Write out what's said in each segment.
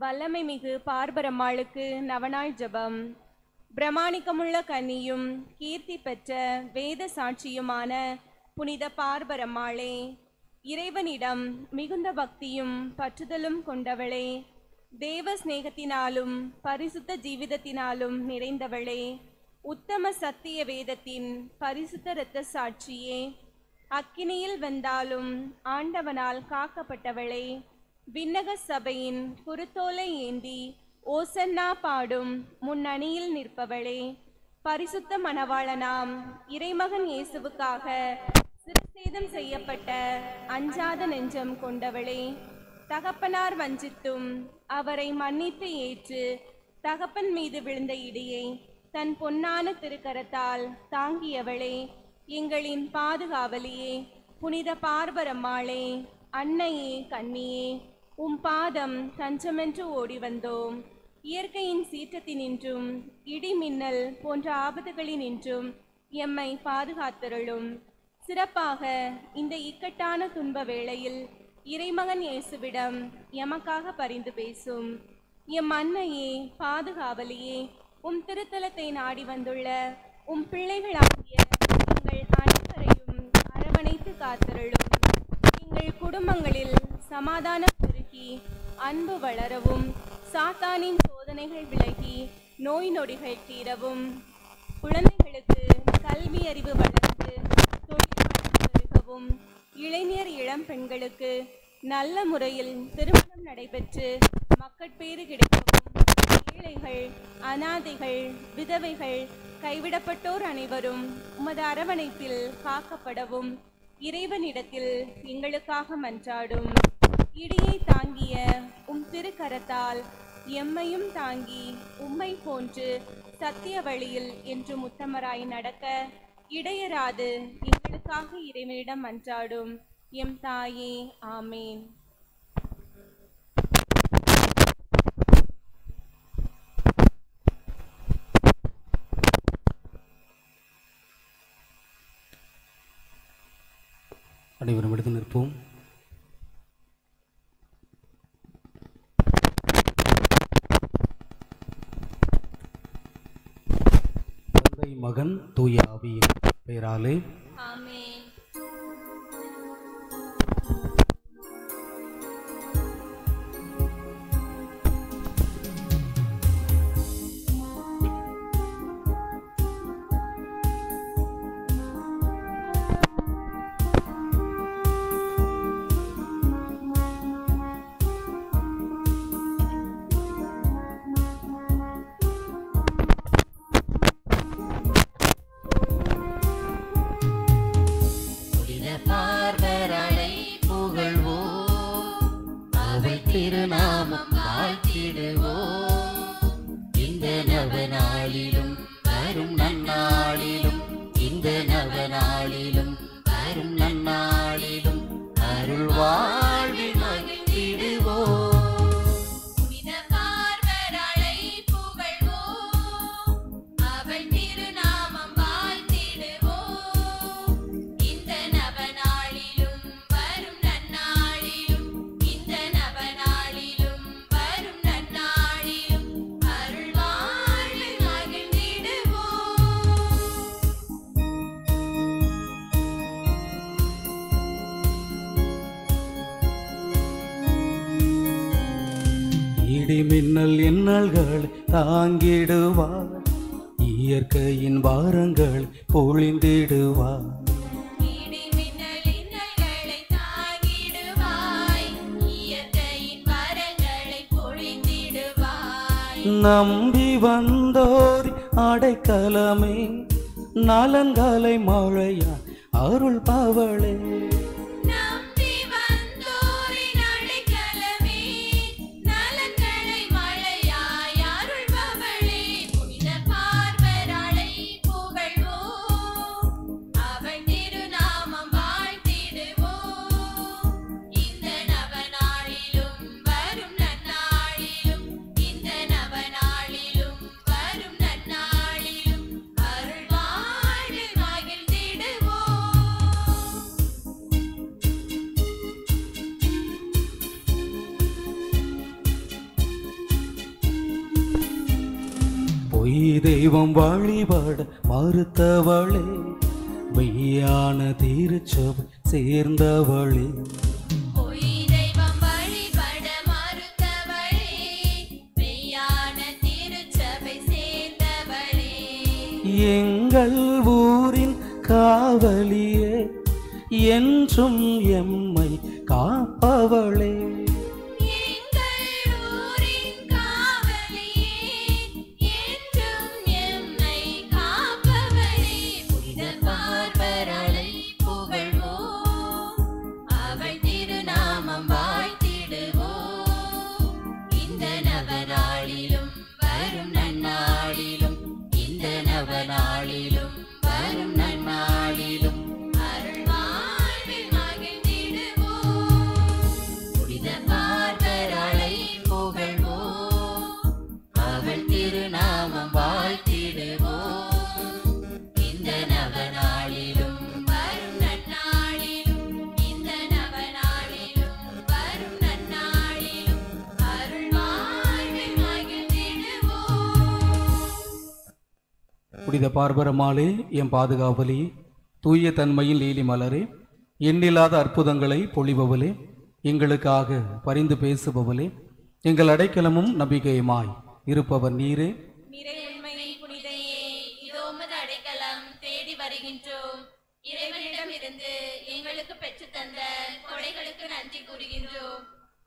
வல்லமை மிகு பார்பரம்மாளுக்கு நவநாள் ஜபம். பிரமாணிக்கமுள்ள கன்னியும் கீர்த்தி பெற்ற வேத சாட்சியுமான புனித பார்பரம்மாளே, இறைவனிடம் மிகுந்த பக்தியும் பற்றுதலும் கொண்டவளே, தேவ சிநேகத்தினாலும் பரிசுத்த ஜீவிதத்தினாலும் நிறைந்தவளே, உத்தம சத்திய வேதத்தின் பரிசுத்த இரத்த சாட்சியே, அக்கினியில் வெந்தாலும் ஆண்டவனால் காக்கப்பட்டவளே, விண்ணக சபையின் குருத்தோலை ஏந்தி ஓசன்னா பாடும் முன்னணியில் நிற்பவளே, பரிசுத்த மணவாளனாம் இறைமகன் இயேசுவுக்காக சிறுசேதம் செய்யப்பட்ட அஞ்சாத நெஞ்சம் கொண்டவளே, தகப்பனார் வஞ்சித்தும் அவரை மன்னித்து ஏற்று தகப்பன் மீது விழுந்த இடியை தன் பொன்னான திருக்கரத்தால் தாங்கியவளே, எங்களின் பாதுகாவலியே, புனித பார்பரம்மாளே, அன்னையே கன்னியே, உம் பாதம் தஞ்சமென்று ஓடி வந்தோம். இயற்கையின் சீற்றத்தினின்றும் இடி மின்னல் போன்ற ஆபத்துகளினின்றும் எம்மை பாதுகாத்தருளும். சிறப்பாக இந்த இக்கட்டான துன்ப வேளையில் இறைமகன் இயேசுவிடம் எமக்காக பரிந்து பேசும். எம் அன்னையே பாதுகாவலியே, உம் திருத்தலத்தை நாடி வந்துள்ள உம் பிள்ளைகளாகிய எங்கள் அனைவரையும் அரவணைத்து காத்தருளும். எங்கள் குடும்பங்களில் சமாதானம் பெருகி அன்பு வளரவும், சாத்தானின் சோதனைகள் விலகி நோய் நொடிகள் தீரவும், குழந்தைகளுக்கு கல்வி அறிவு வளர்ந்து தொழில் பெருகவும், இளைஞர் இளம் பெண்களுக்கு நல்ல முறையில் திருமணம் நடைபெற்று மக்கட்பேறு கிடைக்கவும், ஏழைகள், அனாதைகள், விதவைகள், கைவிடப்பட்டோர் அனைவரும் உமது அரவணைப்பில் காக்கப்படவும் இறைவனிடத்தில் எங்களுக்காக மன்றாடும். இடியை தாங்கிய உம் திருக்கரத்தால் எம்மையும் தாங்கி உம்மை போன்று சத்திய வழியில் என்று உத்தமராய் நடக்க இடையராது எங்களுக்காக இறைவனிடம் மன்றாடும் எம் தாயே. ஆமேன். அனைவரும் எடுத்து நிற்போம். தந்தை, மகன், தூய ஆவியின் பெயராலே ஆமென். திருநாமம் வாழ்த்திடுவோம். இந்த நவநாளிலும் வரும் நன்னாளிலும், இந்த நவநாளிலும் வரும் நன்னாளிலும் அருள் வாழ்வில் மகிழ்ந்திடுவோம். இடி மின்னல் இன்னல்கள் தாங்கிடுவார், இயற்கையின் வாரங்கள் பொழிந்திடுவார். நம்பி வந்தோர் அடைக்கலமே, நலன்களை மழையா அருள் பவளே. தெய்வம் வழிபட மறுத்தவளே, மெய்யான திருச்சபை சேர்ந்தவளே. பொய் தெய்வம் வழிபட மறுத்தவளே, மெய்யான திருச்சபை சேர்ந்தவளே. எங்கள் ஊரின் காவலியே, என்றும் எம்மை காப்பவளே. புனித பார்பரமாலே, என் பாதுகாவலி, தூய தன்மையின் லீலி மலரே, எண்ணில்லாத அற்புதங்களை பொழிபவளே, எங்களுக்காக பரிந்து பேசுபவளே, எங்கள் அடைக்கலமும் நம்பிக்கையுமாய் இருப்பவர் நீரே. நீரே உண்மையின் புனிதையே, இதோ உமது அடைக்கலம் தேடி வருகின்றோம். இறைவனிடம் இருந்து எங்களுக்கு பெற்று தந்த கொடைகளுக்கு நன்றி கூறுகின்றோம்.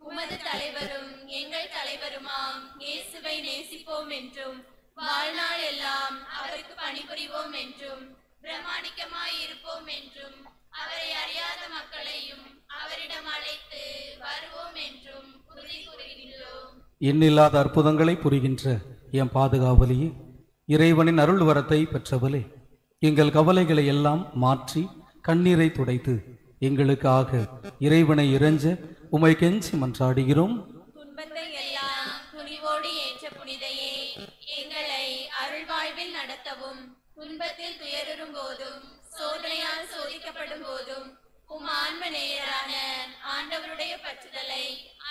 உமது தலைவரும் எங்கள் தலைவருமாம் இயேசுவை நேசிப்போம் என்றும், வாழ்நாள் எல்லாம் அவருக்கு பணிபுரிவோம் என்றும், பிரமாணிக்கமாய் இருப்போம் என்றும், அவரை அறியாத மக்களையும் அவரிடம் அழைத்து வருவோம் என்றும் உறுதி கூறுகின்றோம். எண்ணில்லாத அற்புதங்களை புரிகின்ற என் பாதுகாவலியே, இறைவனின் அருள் வரத்தை பெற்றவளே, எங்கள் கவலைகளை எல்லாம் மாற்றி கண்ணீரை துடைத்து எங்களுக்காக இறைவனை இறைஞ்ச உமை கெஞ்சி மன்றாடுகிறோம். துன்பத்தை எல்லாம் துணிவோடு ஏற்ற புனிதையே, எங்களை அருள்வாழ்வில் நடத்தவும், துன்பத்தில் துயரும் போதும் சோதனையால் சோதிக்கப்படும் போதும் உம் ஆன்ம நேயரான ஆண்டவருடைய பற்றுதலை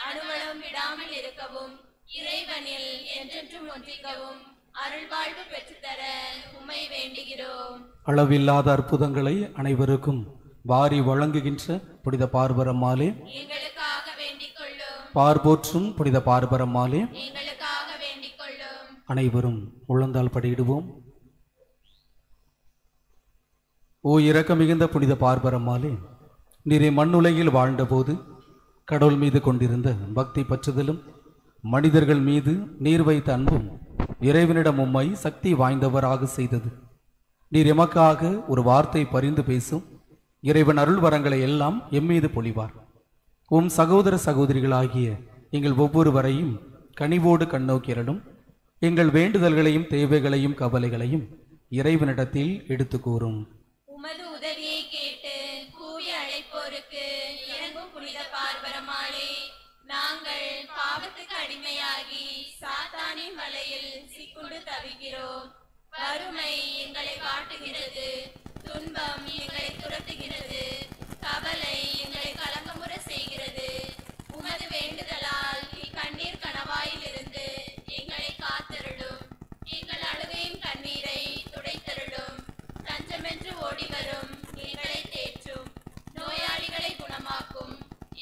அனுமணம் விடாமல் இருக்கவும், இறைவனில் என்றென்றும் ஒன்றிக்கவும் அருள்வாழ்வு பெற்றுத்தர உம்மை வேண்டுகிறோம். அளவில்லாத அற்புதங்களை அனைவருக்கும் வாரி வழங்குகின்ற புனித பார்பரமாலே, எங்களுக்காக வேண்டிக் கொள்ளும். பார்போற்றும் புனித பார்பரமாலே, எங்களுக்காக வேண்டிக் கொள்ளும். அனைவரும் முழந்தால் படியிடுவோம். ஓ இரக்கம் மிகுந்த புனித பார்பரமாலே, நீரை மண்ணுலகில் வாழ்ந்தபோது கடவுள் மீது கொண்டிருந்த பக்தி பற்றுதலும், மனிதர்கள் மீது நீர் வைத்த அன்பும் இறைவனிடம் உம்மை சக்தி வாய்ந்தவராக செய்தது. நீர் எமக்காக ஒரு வார்த்தை பரிந்து பேசும், இறைவன் அருள் வரங்களை எல்லாம் எம்மீது பொழிவார். உம் சகோதர சகோதரிகளாகிய எங்கள் ஒவ்வொருவரையும் கனிவோடு கண்ணோக்கிறலும், எங்கள் வேண்டுதல்களையும் தேவைகளையும் கவலைகளையும் இறைவனிடத்தில் எடுத்து கூறும். உமது உதவியை கேட்டு கூவி அழைப்போருக்கு இறங்கும் புனித பார்பரமாலே, நாங்கள் பாவத்துக்கு அடிமையாகி சாத்தானின் வலையில் சிக்குண்டு தவிக்கிறோம். வறுமை எங்களை வாட்டுகிறது, துன்பம் எங்களை துரத்துகிறது, கவலை எங்களை கலக்கமுற செய்கிறது. உமது வேண்டுதலால் இக்கண்ணீர் கணவாயிலிருந்து எங்களை காத்தருளும். எங்கள் அழுகையின் கண்ணீரை துடைத்தருளும். தஞ்சமென்று ஓடி வரும் எங்களை தேற்றும். நோயாளிகளை குணமாக்கும்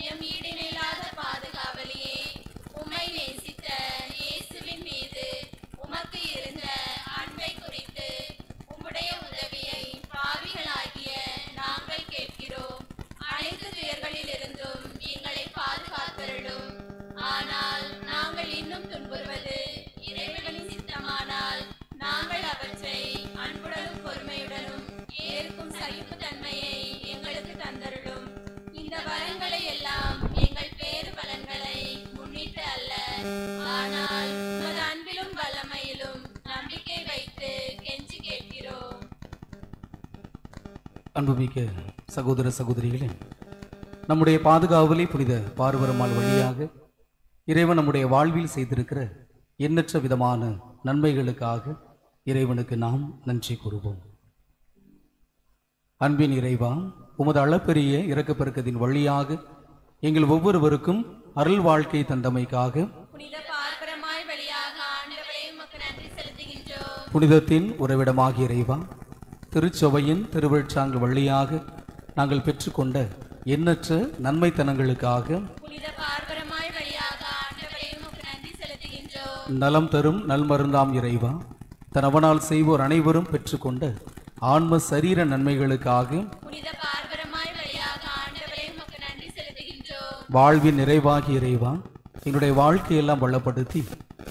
எம் ஈடினில்லாத பாதுகாவலியே, உம்மை நேசித்த இயேசுவின் மீது உமக்கு இருந்த அன்பை குறித்து உம்முடைய உதவியை பாவிகளாகிய நாங்கள் கேட்கிறோம். அனைத்து துயர்களிலிருந்தும் எங்களை பாதுகாத்தருளும். ஆனால் நாங்கள் இன்னும் துன்புறுவது இறைவனின் சித்தமானால், நாங்கள் அவற்றை அன்புடனும் பொறுமையுடனும் ஏற்கும் சகிப்பு தன்மையை எங்களுக்கு தந்தருளும். இந்த வரங்களை எல்லாம் எங்கள் பேறு பலன்களை முன்னிட்டு அல்ல, ஆனால் உமது அன்பிலும் வல்லமையிலும் நம்பிக்கை வைத்து கெஞ்சி கேட்கிறோம். அன்புமிக்க சகோதர சகோதரிகளே, நம்முடைய பாதுகாவலை புனித பார்வரமால் வழியாக இறைவன் நம்முடைய வாழ்வில் செய்திருக்கிற எண்ணற்ற விதமான நன்மைகளுக்காக இறைவனுக்கு நாம் நன்றி கூறுவோம். அன்பின் இறைவா, உமது அளப்பெரிய இரக்கப்பெருக்கத்தின் வழியாக எங்கள் ஒவ்வொருவருக்கும் அருள் வாழ்க்கை தந்தமைக்காக புனித பார்பரமாய் வழியாக ஆண்டவரே உமக்கு நன்றி செலுத்துகின்றோம். புனிதத்தின் உறைவிடமாகிய இறைவா, திருச்சபையின் திருவிழ்ச்சாங்கு வழியாக நாங்கள் பெற்றுக்கொண்ட எண்ணற்ற நன்மைத்தனங்களுக்காக புனித பார்வரமாய் வழியாக ஆண்டவரே உமக்கு நன்றி செலுத்துகின்றோம். நலம் தரும் நல்மருந்தாம் இறைவா, தனவனால் செய்வோர் அனைவரும் பெற்றுக்கொண்ட ஆன்ம சரீர நன்மைகளுக்காக புனித பார்வரமாய் வழியாக ஆண்டவரே உமக்கு நன்றி செலுத்துகின்றோம். வாழ்வின் நிறைவாகி இறைவா, என்னுடைய வாழ்க்கையெல்லாம் வளப்படுத்தி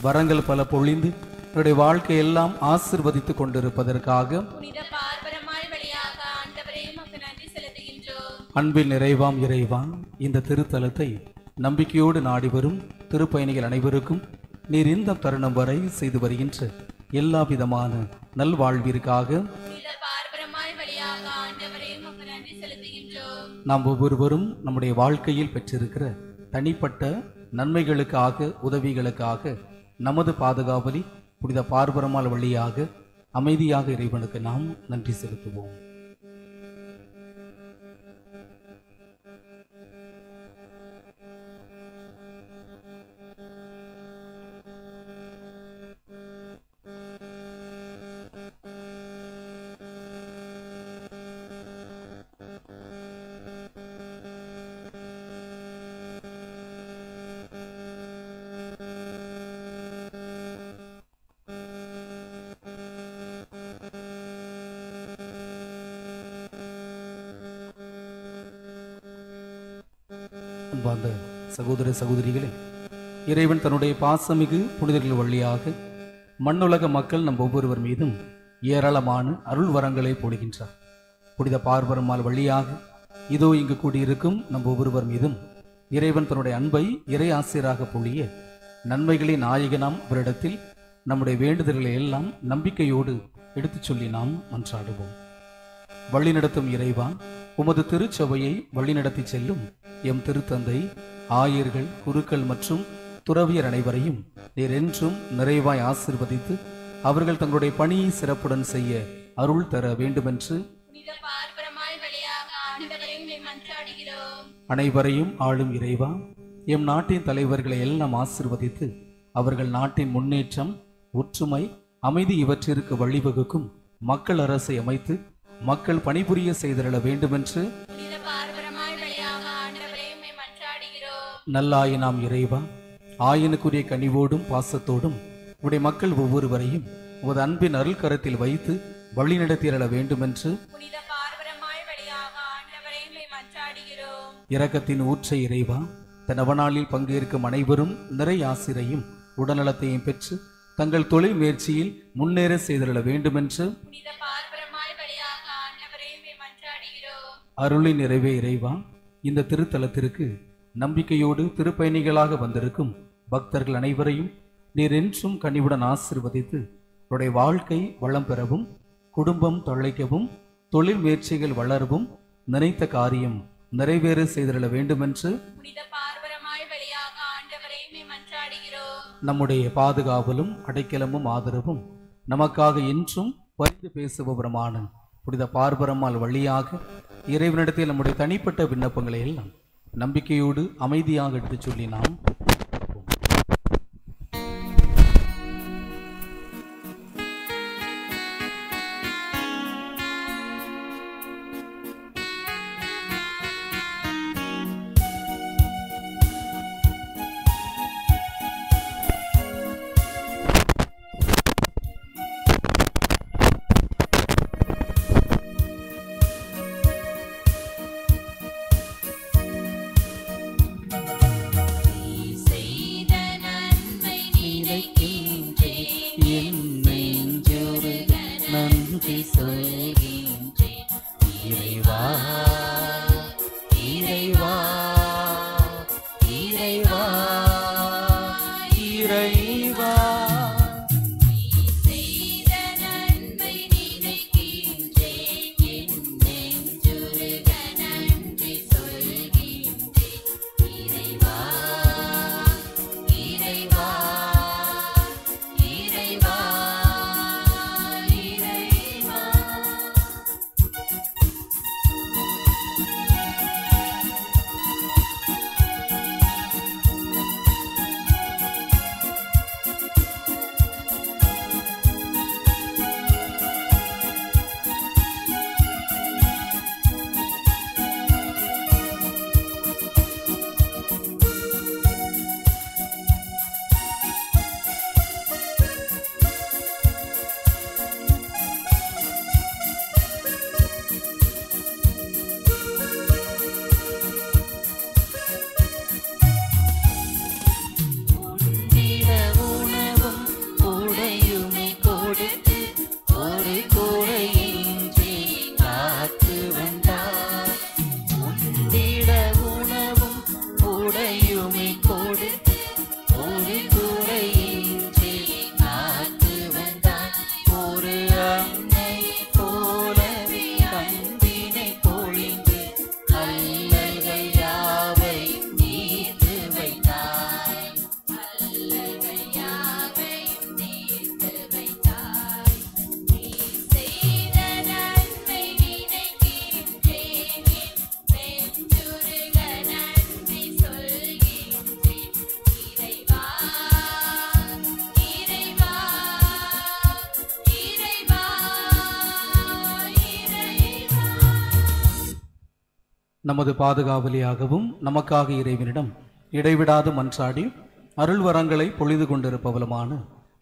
வரங்கள் பல பொழிந்து என்னுடைய வாழ்க்கையெல்லாம் ஆசிர்வதித்துக் கொண்டிருப்பதற்காக புனித பார்வரமாய் வழியாக ஆண்டவரே உமக்கு நன்றி செலுத்துகின்றோம். அன்பில் நிறைவாம் இறைவா, இந்த திருத்தலத்தை நம்பிக்கையோடு நாடி வரும் திருப்பயணிகள் அனைவருக்கும் நீர் இந்த தருணம் வரை செய்து வருகின்ற எல்லா விதமான நல்வாழ்விற்காக புனித பார்வரமாய் வழியாக ஆண்டவரே உமக்கு நன்றி செலுத்துகின்றோம். நாம் ஒவ்வொருவரும் நம்முடைய வாழ்க்கையில் பெற்றிருக்கிற தனிப்பட்ட நன்மைகளுக்காக உதவிகளுக்காக நமது பாதுகாவலி புனித பார்வரமால் வழியாக அமைதியாக இறைவனுக்கு நாம் நன்றி செலுத்துவோம். அன்பார்ந்த சகோதர சகோதரிகளே, இறைவன் தன்னுடைய பாசமிகு புனிதர்கள் வழியாக மண்ணுலக மக்கள் நம் ஒவ்வொருவர் மீதும் ஏராளமான அருள் வரங்களை பொழிகின்றார். புனித பார்வரமால் வழியாக இதோ இங்கு கூடியிருக்கும் நம் ஒவ்வொருவர் மீதும் இறைவன் தன்னுடைய அன்பை இறை ஆசிரியராக பொழிய நன்மைகளின் நாயகனாம் அவரிடத்தில் நம்முடைய வேண்டுதல்களை எல்லாம் நம்பிக்கையோடு எடுத்துச் சொல்லி நாம் மன்றாடுவோம். வழிநடத்தும் இறைவா, உமது திருச்சபையை வழிநடத்தி செல்லும் எம் திருத்தந்தை, ஆயர்கள், குருக்கள் மற்றும் துறவியர் அனைவரையும் நீர் என்றும் நிறைவாய் ஆசீர்வதித்து அவர்கள் தங்களுடைய பணியை சிறப்புடன் செய்ய அருள் தர வேண்டுமென்று புனித பார்வரமாய் வழியாக ஆண்டவரே உம்மை மன்றாடுகிறோம். அனைவரையும் ஆளும் இறைவா, எம் நாட்டின் தலைவர்களை எல்லாம் ஆசீர்வதித்து அவர்கள் நாட்டின் முன்னேற்றம், ஒற்றுமை, அமைதி இவற்றிற்கு வழிவகுக்கும் மக்கள் அரசை அமைத்து மக்கள் பணிபுரிய செய்திட வேண்டுமென்று புனித பார்வரமாய் வழியாக ஆண்டவரே உம்மை மன்றாடுகிறோம். நல்லாயினாம் இறைவா, ஆயனுக்குரிய கனிவோடும் பாசத்தோடும் உடைய மக்கள் ஒவ்வொருவரையும் உமது அன்பின் அருள் கரத்தில் வைத்து வழிநடத்திட வேண்டுமென்று புனித பார்வரமாய் வழியாக ஆண்டவரே உம்மை மன்றாடுகிறோம். இரக்கத்தின் ஊற்றை இறைவா, தனவனாளில் பங்கேற்கும் அனைவரும் நிறை ஆசிரையும் உடல்நலத்தையும் பெற்று தங்கள் தொழில் முயற்சியில் முன்னேற செய்திட வேண்டுமென்று புனித பார்வரமாய் வழியாக ஆண்டவரே உம்மை மன்றாடுகிறோம். அருளின் நிறைவே இறைவா, இந்த திருத்தலத்திற்கு நம்பிக்கையோடு திருப்பயணிகளாக வந்திருக்கும் பக்தர்கள் அனைவரையும் நீர் என்றும் கனிவுடன் ஆசீர்வதித்து அவருடைய வாழ்க்கை வளம் பெறவும், குடும்பம் தழைக்கவும், தொழில் முயற்சிகள் வளரவும், நினைத்த காரியம் நிறைவேற செய்திட வேண்டுமென்று புனித பார்வரமாய் வழியாக ஆண்டவரே உம்மை மன்றாடுகிறோம். நம்முடைய பாதுகாவலும் அடைக்கலமும் ஆதரவும் நமக்காக என்றும் பரிந்து பேசுபவருமான புனித பார்வரமால் வழியாக இறைவனிடத்தில் நம்முடைய தனிப்பட்ட விண்ணப்பங்களை எல்லாம் நம்பிக்கையோடு அமைதியாக எடுத்துச் சொல்லி நாம் நமது பாதுகாவலியாகவும் நமக்காக இறைவனிடம் இடைவிடாது மன்றாடி அருள் வரங்களை பொழிது கொண்டிருப்பவளுமான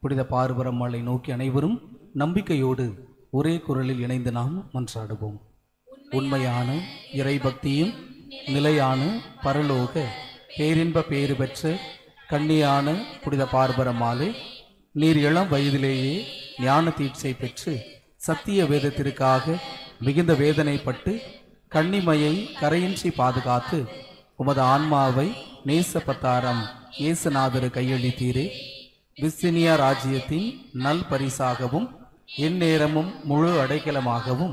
புனித பார்பரம்மாளை நோக்கி அனைவரும் நம்பிக்கையோடு ஒரே குரலில் இணைந்து நாம் மன்றாடுவோம். உண்மையான இறைபக்தியும் நிலையான பரலோக பேரின்ப பேறு பெற்ற கன்னியான புனித பார்பரம்மாளே, நீர் இளம் வயதிலேயே ஞான தீட்சை பெற்று சத்திய வேதத்திற்காக மிகுந்த வேதனைப்பட்டு கன்னிமையை கரையின்றி பாதுகாத்து உமது ஆன்மாவை நேசப்பத்தாரம் இயேசுநாதரு கையளித்தீரே. விஸ்தினியா ராஜ்யத்தின் நல் பரிசாகவும் எந்நேரமும் முழு அடைக்கலமாகவும்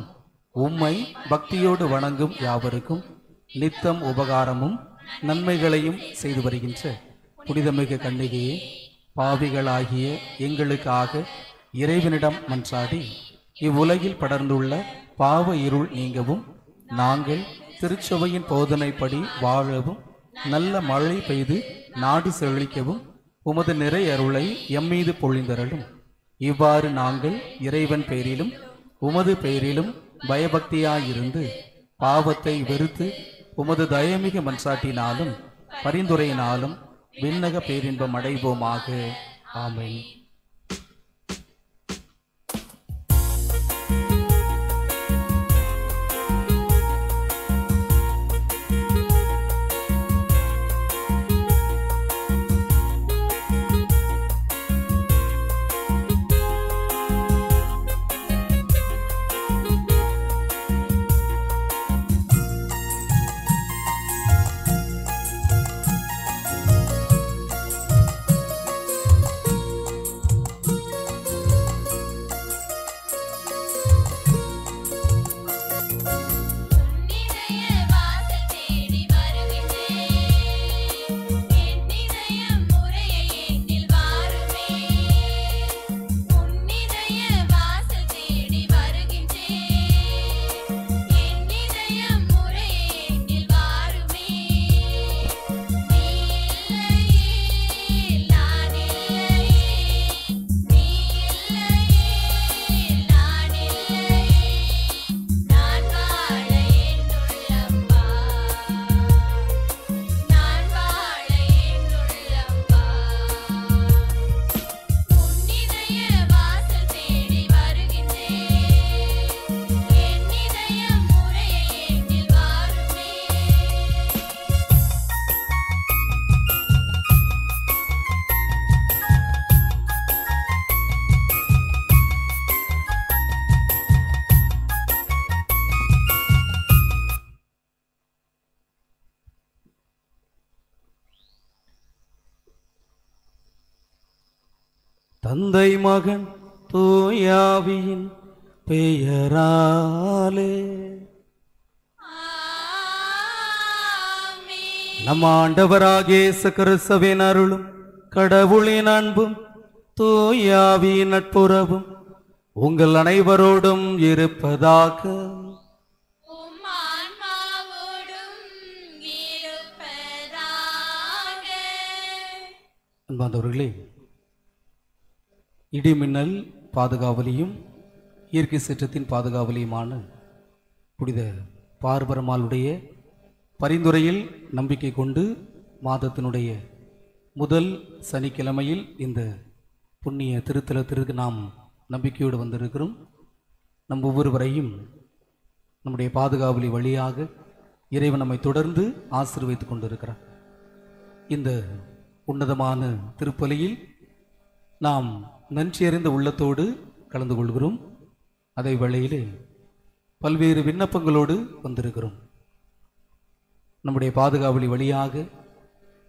உம்மை பக்தியோடு வணங்கும் யாவருக்கும் நித்தம் உபகாரமும் நன்மைகளையும் செய்து வருகின்ற புனிதமிகு கன்னிகையே, பாவிகளாகிய எங்களுக்காக இறைவனிடம் மன்றாடி இவ்வுலகில் படர்ந்துள்ள பாவ இருள் நீங்கவும் நாங்கள் திருச்சபையின் போதனைப்படி வாழவும் நல்ல மழை பெய்து நாடு செழிக்கவும் உமது நிறை அருளை எம்மீது பொழிந்தருளும். இவ்வாறு நாங்கள் இறைவன் பெயரிலும் உமது பெயரிலும் பயபக்தியாயிருந்து பாவத்தை வெறுத்து உமது தயமிகு மன்றாட்டினாலும் பரிந்துரையினாலும் விண்ணக பேரின்பம் அடைவோமாக. ஆமென். தந்தை மகன் தூயாவியின் பெயராலே நம் ஆண்டவராகிய இயேசு கிறிஸ்துவின் அருளும் கடவுளின் அன்பும் தூயாவியின் நட்புறவும் உங்கள் அனைவரோடும் இருப்பதாக. அன்பார்ந்தவர்களே, இடிமின்னல் பாதுகாவலியும் இயற்கை சீற்றத்தின் பாதுகாவலியுமான புனித பார்பரம்மாளுடைய பரிந்துரையில் நம்பிக்கை கொண்டு மாதத்தினுடைய முதல் சனிக்கிழமையில் இந்த புண்ணிய திருத்தலத்திற்கு நாம் நம்பிக்கையோடு வந்திருக்கிறோம். நம் ஒவ்வொருவரையும் நம்முடைய பாதுகாவலி வழியாக இறைவன் நம்மை தொடர்ந்து ஆசீர்வதித்துக் கொண்டிருக்கிறார். இந்த உன்னதமான திருப்பலியில் நாம் நன்றியறிந்த உள்ளத்தோடு கலந்து கொள்கிறோம். அதே வேளையிலே பல்வேறு விண்ணப்பங்களோடு வந்திருக்கிறோம். நம்முடைய பாதுகாவலி வழியாக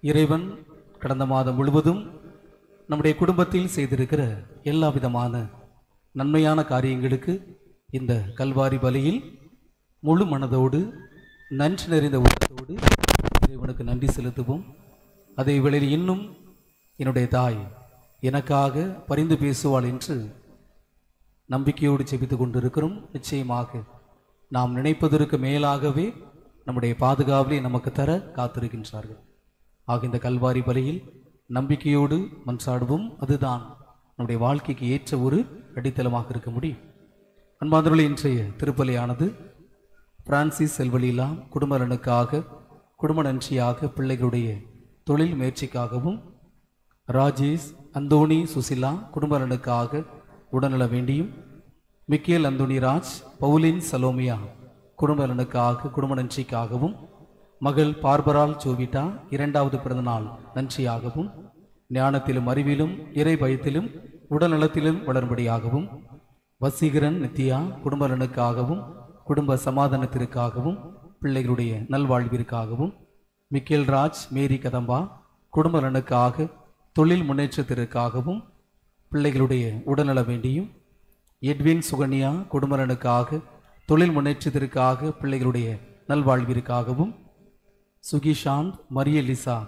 இறைவன் கடந்த மாதம் முழுவதும் நம்முடைய குடும்பத்தில் செய்திருக்கிற எல்லா விதமான நன்மையான காரியங்களுக்கு இந்த கல்வாரி பலியில் முழு மனதோடு நன்றி நிறைந்த உள்ளத்தோடு இறைவனுக்கு நன்றி செலுத்துவோம். அதே வேளையில் இன்னும் என்னுடைய தாய் எனக்காக பரிந்து பேசுவாள் என்று நம்பிக்கையோடு செபித்து கொண்டிருக்கிறோம். நிச்சயமாக நாம் நினைப்பதற்கு மேலாகவே நம்முடைய பாதுகாவலை நமக்கு தர காத்திருக்கின்றார்கள். ஆக இந்த கல்வாரி பலியில் நம்பிக்கையோடு மன்றாடுவோம். அதுதான் நம்முடைய வாழ்க்கைக்கு ஏற்ற ஒரு அடித்தளமாக இருக்க முடியும். அன்பார்ந்தவர்களே, இன்றைய திருப்பலியானது பிரான்சிஸ் செல்வலீலா குடும்ப நலனுக்காக, குடும்ப நன்றியாக, பிள்ளைகளுடைய தொழில் முயற்சிக்காகவும், ராஜேஷ் அந்தோணி சுசிலா குடும்ப நலனுக்காக உடல்நல வேண்டியும், மிக்கேல் அந்தோணி ராஜ் பவுலின் சலோமியா குடும்ப நலனுக்காக குடும்ப நன்றிக்காகவும், மகள் பார்பரால் ஜோவிட்டா 2வது பிறந்தநாள் நன்றியாகவும், ஞானத்திலும் அறிவிலும் இறை பயத்திலும் உடல்நலத்திலும் வளரும்படியாகவும், வசீகரன் நித்யா குடும்ப நலனுக்காகவும் குடும்ப சமாதானத்திற்காகவும் பிள்ளைகளுடைய நல்வாழ்விற்காகவும், மிக்கேல் ராஜ் மேரி கதம்பா குடும்ப நலனுக்காக தொழில் முன்னேற்றத்திற்காகவும் பிள்ளைகளுடைய உடல்நல வேண்டியும், எட்வின் சுகன்யா குடும்ப நலனுக்காக தொழில் முன்னேற்றத்திற்காக பிள்ளைகளுடைய நல்வாழ்விற்காகவும், சுகிஷாந்த் மரியலிசா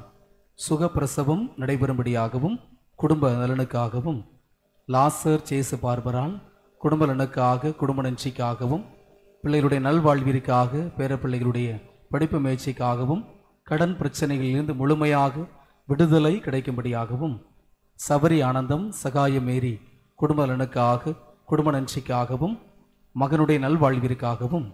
சுகப்பிரசவம் நடைபெறும்படியாகவும் குடும்ப நலனுக்காகவும், லாசர் சேசு பார்பரால் குடும்ப நலனுக்காக குடும்ப நன்றிக்காகவும் பிள்ளைகளுடைய நல்வாழ்விற்காக பேரப்பிள்ளைகளுடைய படிப்பு முயற்சிக்காகவும் கடன் பிரச்சனைகளிலிருந்து முழுமையாக விடுதலை கிடைக்கும்படியாகவும், சபரி ஆனந்தம் சகாய மேரி குடும்ப நலனுக்காக குடும்ப நன்றிக்காகவும் மகனுடைய நல்வாழ்விற்காகவும்,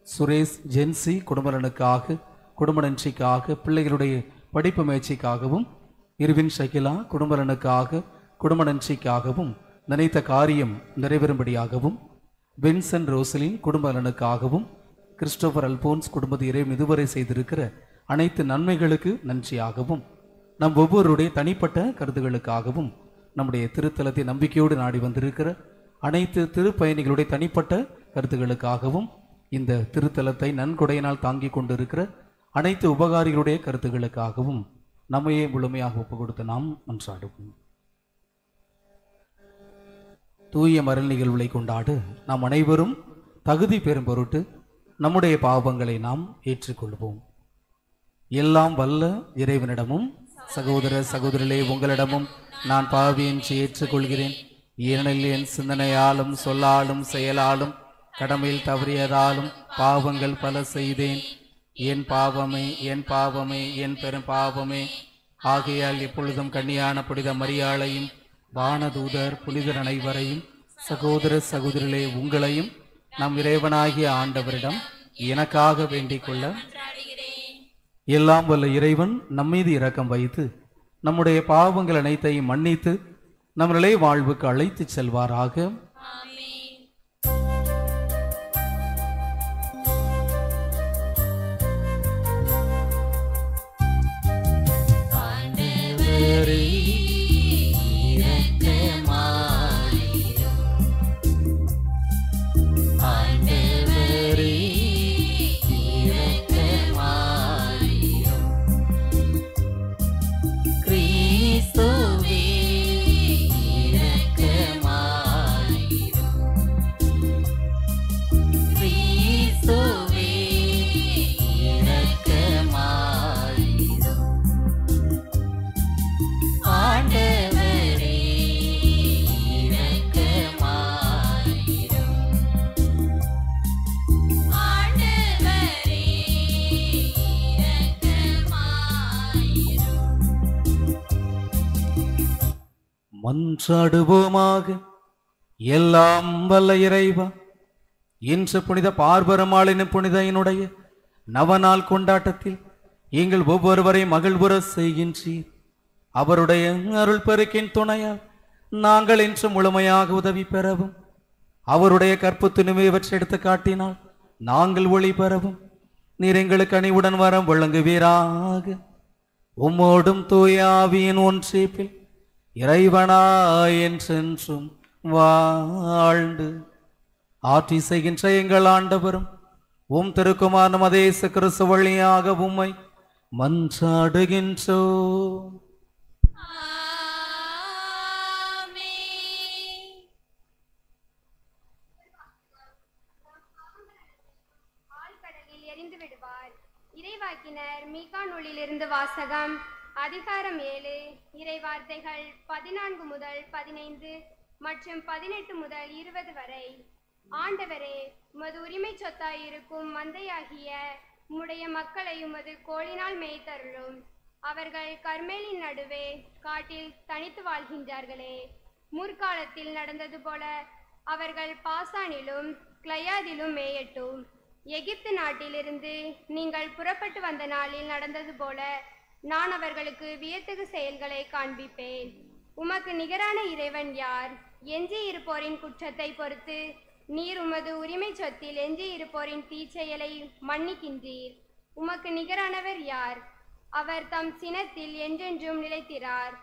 சுரேஷ் ஜென்சி குடும்ப நலனுக்காக குடும்ப நன்றிக்காக பிள்ளைகளுடைய படிப்பு முயற்சிக்காகவும், இருவின் ஷகிலா குடும்ப நலனுக்காக குடும்ப நன்றிக்காகவும் நினைத்த காரியம் நிறைவேறும்படியாகவும், வின்சென்ட் ரோசலின் குடும்ப நலனுக்காகவும், கிறிஸ்டோபர் அல்போன்ஸ் குடும்பத்தினரை இதுவரை செய்திருக்கிற அனைத்து நன்மைகளுக்கு நன்றியாகவும், நம் ஒவ்வொருடைய தனிப்பட்ட கருத்துகளுக்காகவும், நம்முடைய திருத்தலத்தை நம்பிக்கையோடு நாடி வந்திருக்கிற அனைத்து திருப்பயணிகளுடைய தனிப்பட்ட கருத்துகளுக்காகவும், இந்த திருத்தலத்தை நன்கொடையினால் தாங்கிக் கொண்டிருக்கிற அனைத்து உபகாரிகளுடைய கருத்துகளுக்காகவும் நம்மையே முழுமையாக ஒப்பு கொடுத்து நாம் மன்றாடுவோம். தூய மரல் நிகழ்வுகளை கொண்டாடு நாம் அனைவரும் தகுதி பெறும் பொருட்டு நம்முடைய பாவங்களை நாம் ஏற்றுக்கொள்வோம். எல்லாம் வல்ல இறைவனிடமும் சகோதர சகோதரிகளே உங்களிடமும் நான் பாவி என்று ஏற்றுக்கொள்கிறேன். ஏனெனில் என் சிந்தனையாலும் சொல்லாலும் செயலாலும் கடமையில் தவறியதாலும் பாவங்கள் பல செய்தேன். என் பாவமே என் பாவமே என் பெரும் பாவமே. ஆகையால் எப்பொழுதும் கன்னியான புனித மரியாளையும் வானதூதர் புனிதர் அனைவரையும் சகோதர சகோதரிகளே உங்களையும் நம் இறைவனாகிய ஆண்டவரிடம் எனக்காக வேண்டிக் கொள்ள எல்லாம் வல்ல இறைவன் நம்மீது இரக்கம் வைத்து நம்முடைய பாவங்கள் அனைத்தையும் மன்னித்து நம்மளே வாழ்வுக்கு அழைத்து செல்வாராக. மன்றாடுவோமாக. எல்லாம் வல்ல இறைவா, இன்று புனித பார்பரமாளின் புனிதையினுடைய நவநாள் கொண்டாட்டத்தில் எங்கள் ஒவ்வொருவரை மகிழ்வுற செய்கின்றீர். அவருடைய அருள் பெருக்கின் துணையால் நாங்கள் இன்று முழுமையாக உதவி பெறவும், அவருடைய கற்புத்துணிமை எடுத்து காட்டினால் நாங்கள் ஒளி பெறவும் நீர் எங்களுக்கு அணிவுடன் வரம் வழங்குவீராக. உம்மோடும் தூய ஆவியின் ஒன்றிப்பில் இறைவனாய் என்றென்றும் வாழ்ந்து ஆட்சி செய்கின்ற எங்கள் ஆண்டவரும் உம் திருக்குமாரனும் அதேச கிறிஸ்து வழியாக உம்மை மன்றாடுகின்றோம். ஆழ்கடலில் எரிந்து விடுவார். இறைவாக்கினர் மீகா நூலிலிருந்து வாசகம். அதிகாரம் 7. இறைவார்த்தைகள் 14 முதல் 15 மற்றும் 18 முதல் 20 வரை. ஆண்டவரே, உமது உரிமை சொத்தாயிருக்கும் மந்தையாகிய உம்முடைய மக்களை உமது கோலினால் மேய்த்தருளும். அவர்கள் கர்மேலின் நடுவே காட்டில் தனித்து வாழ்கின்றார்களே. முற்காலத்தில் நடந்தது போல அவர்கள் பாசானிலும் கிளையாதிலும் மேயட்டும். எகிப்து நாட்டிலிருந்து நீங்கள் புறப்பட்டு வந்த நாளில் நடந்தது போல நான் அவர்களுக்கு வியத்தகு செயல்களை காண்பிப்பேன். உமக்கு நிகரான இறைவன் யார்? எஞ்சி இருப்போரின் குற்றத்தை பொறுத்து நீர் உமது உரிமை சொத்தில் எஞ்சி இருப்போரின் தீச்செயலை மன்னிக்கின்றீர். உமக்கு நிகரானவர் யார்? அவர் தம் சினத்தில் என்றென்றும் நிலைத்திரார்.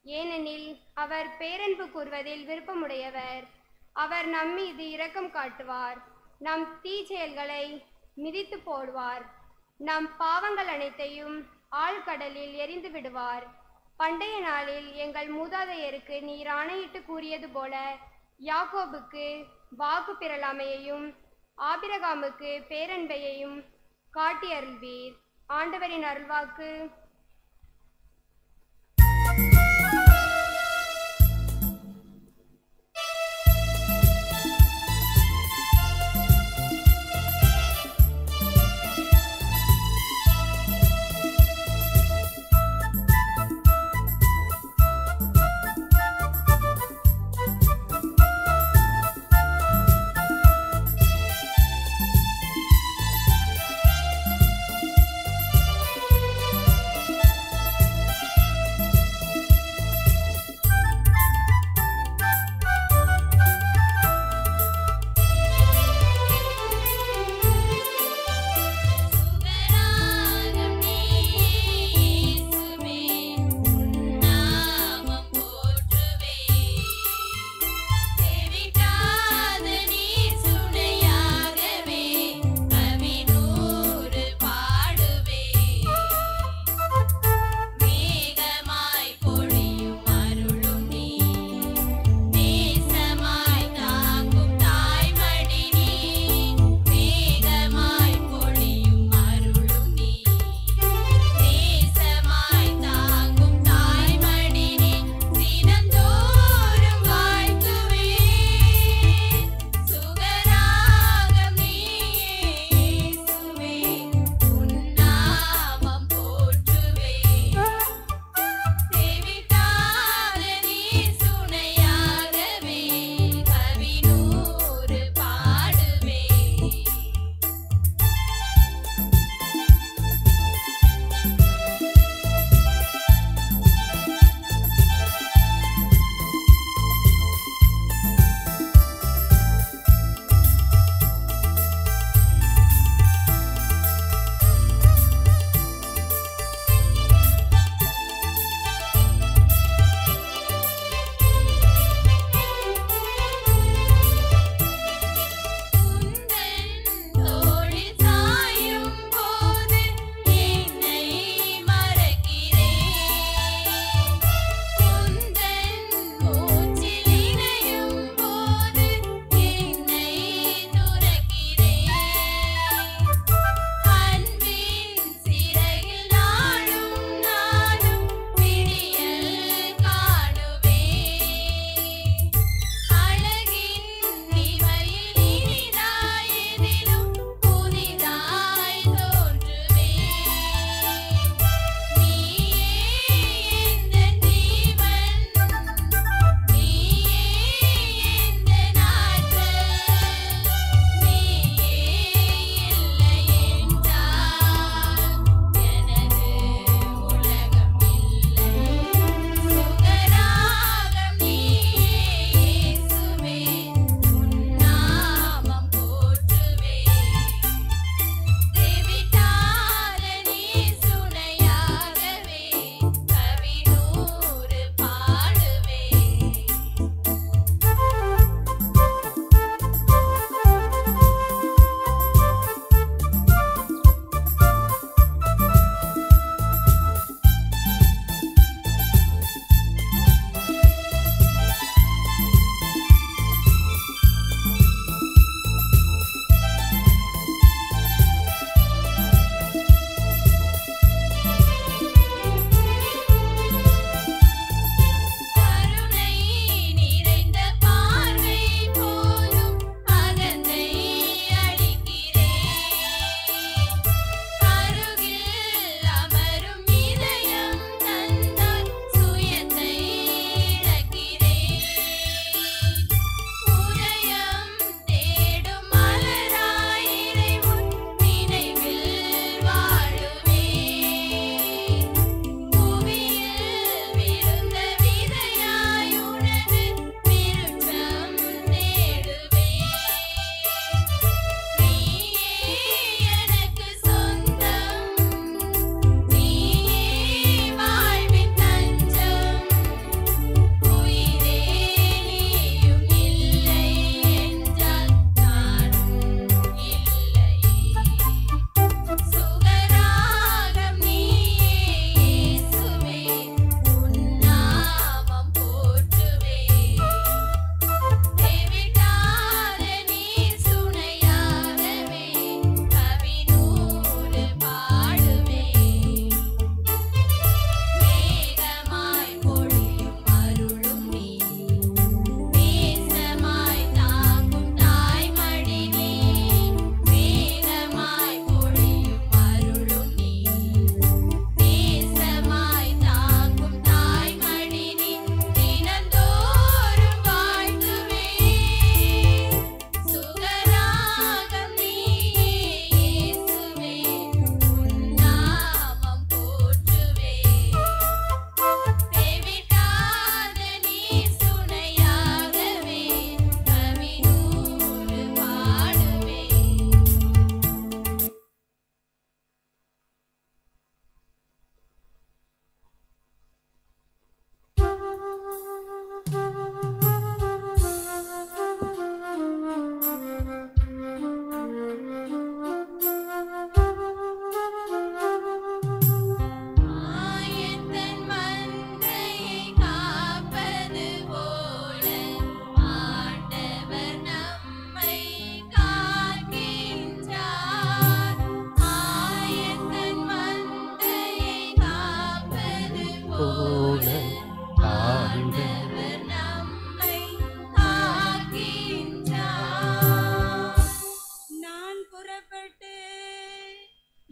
ஏனெனில் அவர் பேரன்பு கூர்வதில் விருப்பமுடையவர். அவர் நம்மீது இரக்கம் காட்டுவார். நம் தீச்செயல்களை மிதித்து போடுவார். நம் பாவங்கள் அனைத்தையும் ஆழ்கடலில் எரிந்து விடுவார். பண்டைய நாளில் எங்கள் மூதாதையருக்கு நீர் ஆணையிட்டு கூறியது போல யாக்கோபுக்கு வாக்கு பிறலாமையையும் ஆபிரகாமுக்கு பேரன்பையையும் காட்டி அருள்வீர். ஆண்டவரின் அருள்வாக்கு.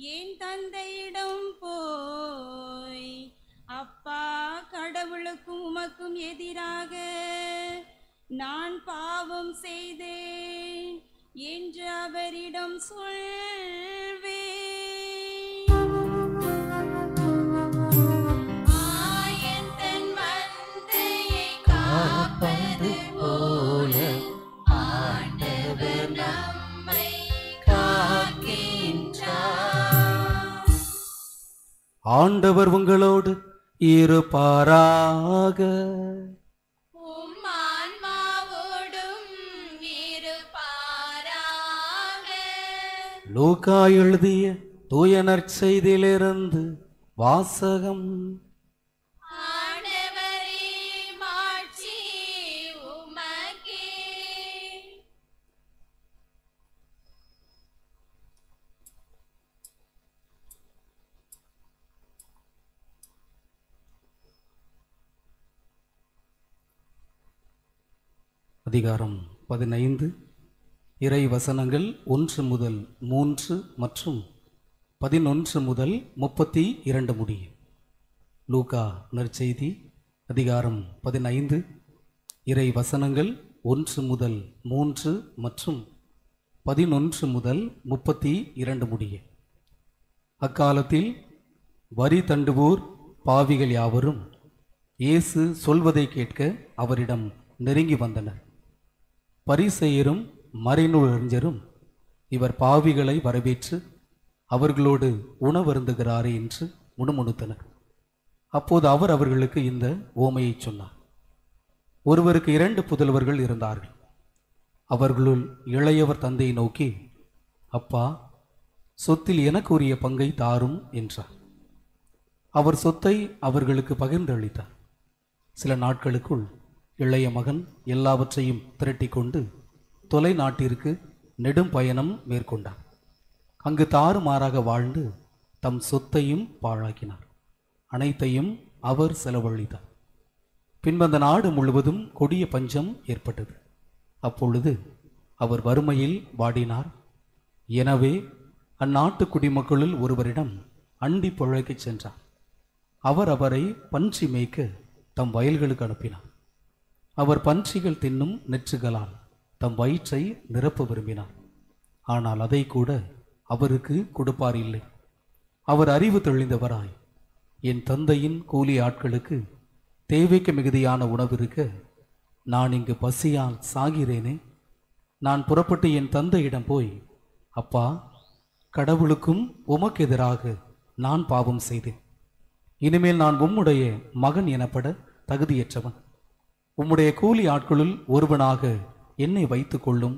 என் தந்தையிடம் போய், அப்பா, கடவுளுக்கும் உமக்கும் எதிராக நான் பாவம் செய்தேன் என்று அவரிடம் சொல்வேன். ஆயன் தன் மந்தையை காப்பது போல ஆண்டவர் நம்மை காக்கின்றார். ஆண்டவர் உங்களோடு இருப்பாராக. உம் ஆன்மாவோடும் இருப்பாராக. லூக்கா எழுதிய தூய நற்செய்தியிலிருந்து வாசகம். ஆண்டவரே, மாட்சி உமக்கே. அதிகாரம் 15, இறை வசனங்கள் 1 முதல் 3 மற்றும் 11 முதல் 32 முடிய. லூக்கா நற்செய்தி அதிகாரம் 15, இறை வசனங்கள் 1 முதல் 3 மற்றும் 11 முதல் 32 முடிய. அக்காலத்தில் வரி தண்டுவோர் பாவிகள் யாவரும் இயேசு சொல்வதை கேட்க அவரிடம் நெருங்கி வந்தனர். பரிசேயரும் மறைநூலறிஞரும் இவர் பாவிகளை வரவேற்று அவர்களோடு உணவருந்துகிறாரே என்று முணுமுணுத்தனர். அப்போது அவர் அவர்களுக்கு இந்த ஓமையை சொன்னார். ஒருவருக்கு 2 புதல்வர்கள் இருந்தார்கள். அவர்களுள் இளையவர் தந்தையை நோக்கி, அப்பா, சொத்தில் எனக்கு உரிய பங்கை தாரும் என்றார். அவர் சொத்தை அவர்களுக்கு பகிர்ந்து அளித்தார். சில நாட்களுக்குள் இளைய மகன் எல்லாவற்றையும் திரட்டி கொண்டு தொலை நாட்டிற்கு நெடும் பயணம் மேற்கொண்டார். அங்கு தாறுமாறாக வாழ்ந்து தம் சொத்தையும் பாழாக்கினார். அனைத்தையும் அவர் செலவழித்தார். பின்பு அந்த நாடு முழுவதும் கொடிய பஞ்சம் ஏற்பட்டது. அப்பொழுது அவர் வறுமையில் வாடினார். எனவே அந்நாட்டு குடிமக்களுள் ஒருவரிடம் அண்டி பிழைக்கச் சென்றார். அவர் அவரை பன்றி மேய்க்க தம் வயல்களுக்கு அனுப்பினார். அவர் பன்றிகள் தின்னும் நெற்றுகளால் தம் வயிற்றை நிரப்ப விரும்பினார். ஆனால் அதை கூட அவருக்கு கொடுப்பார் இல்லை. அவர் அறிவு தெளிந்தவராய், என் தந்தையின் கூலி ஆட்களுக்கு தேவைக்கு மிகுதியான உணவு இருக்க நான் இங்கு பசியால் சாகிறேனே. நான் புறப்பட்டு என் தந்தையிடம் போய், அப்பா, கடவுளுக்கும் உமக்கு எதிராக நான் பாவம் செய்தேன். இனிமேல் நான் உம்முடைய மகன் எனப்பட தகுதியற்றவன். உம்முடைய கூலி ஆட்களுள் ஒருவனாக என்னை வைத்துக் கொள்ளும்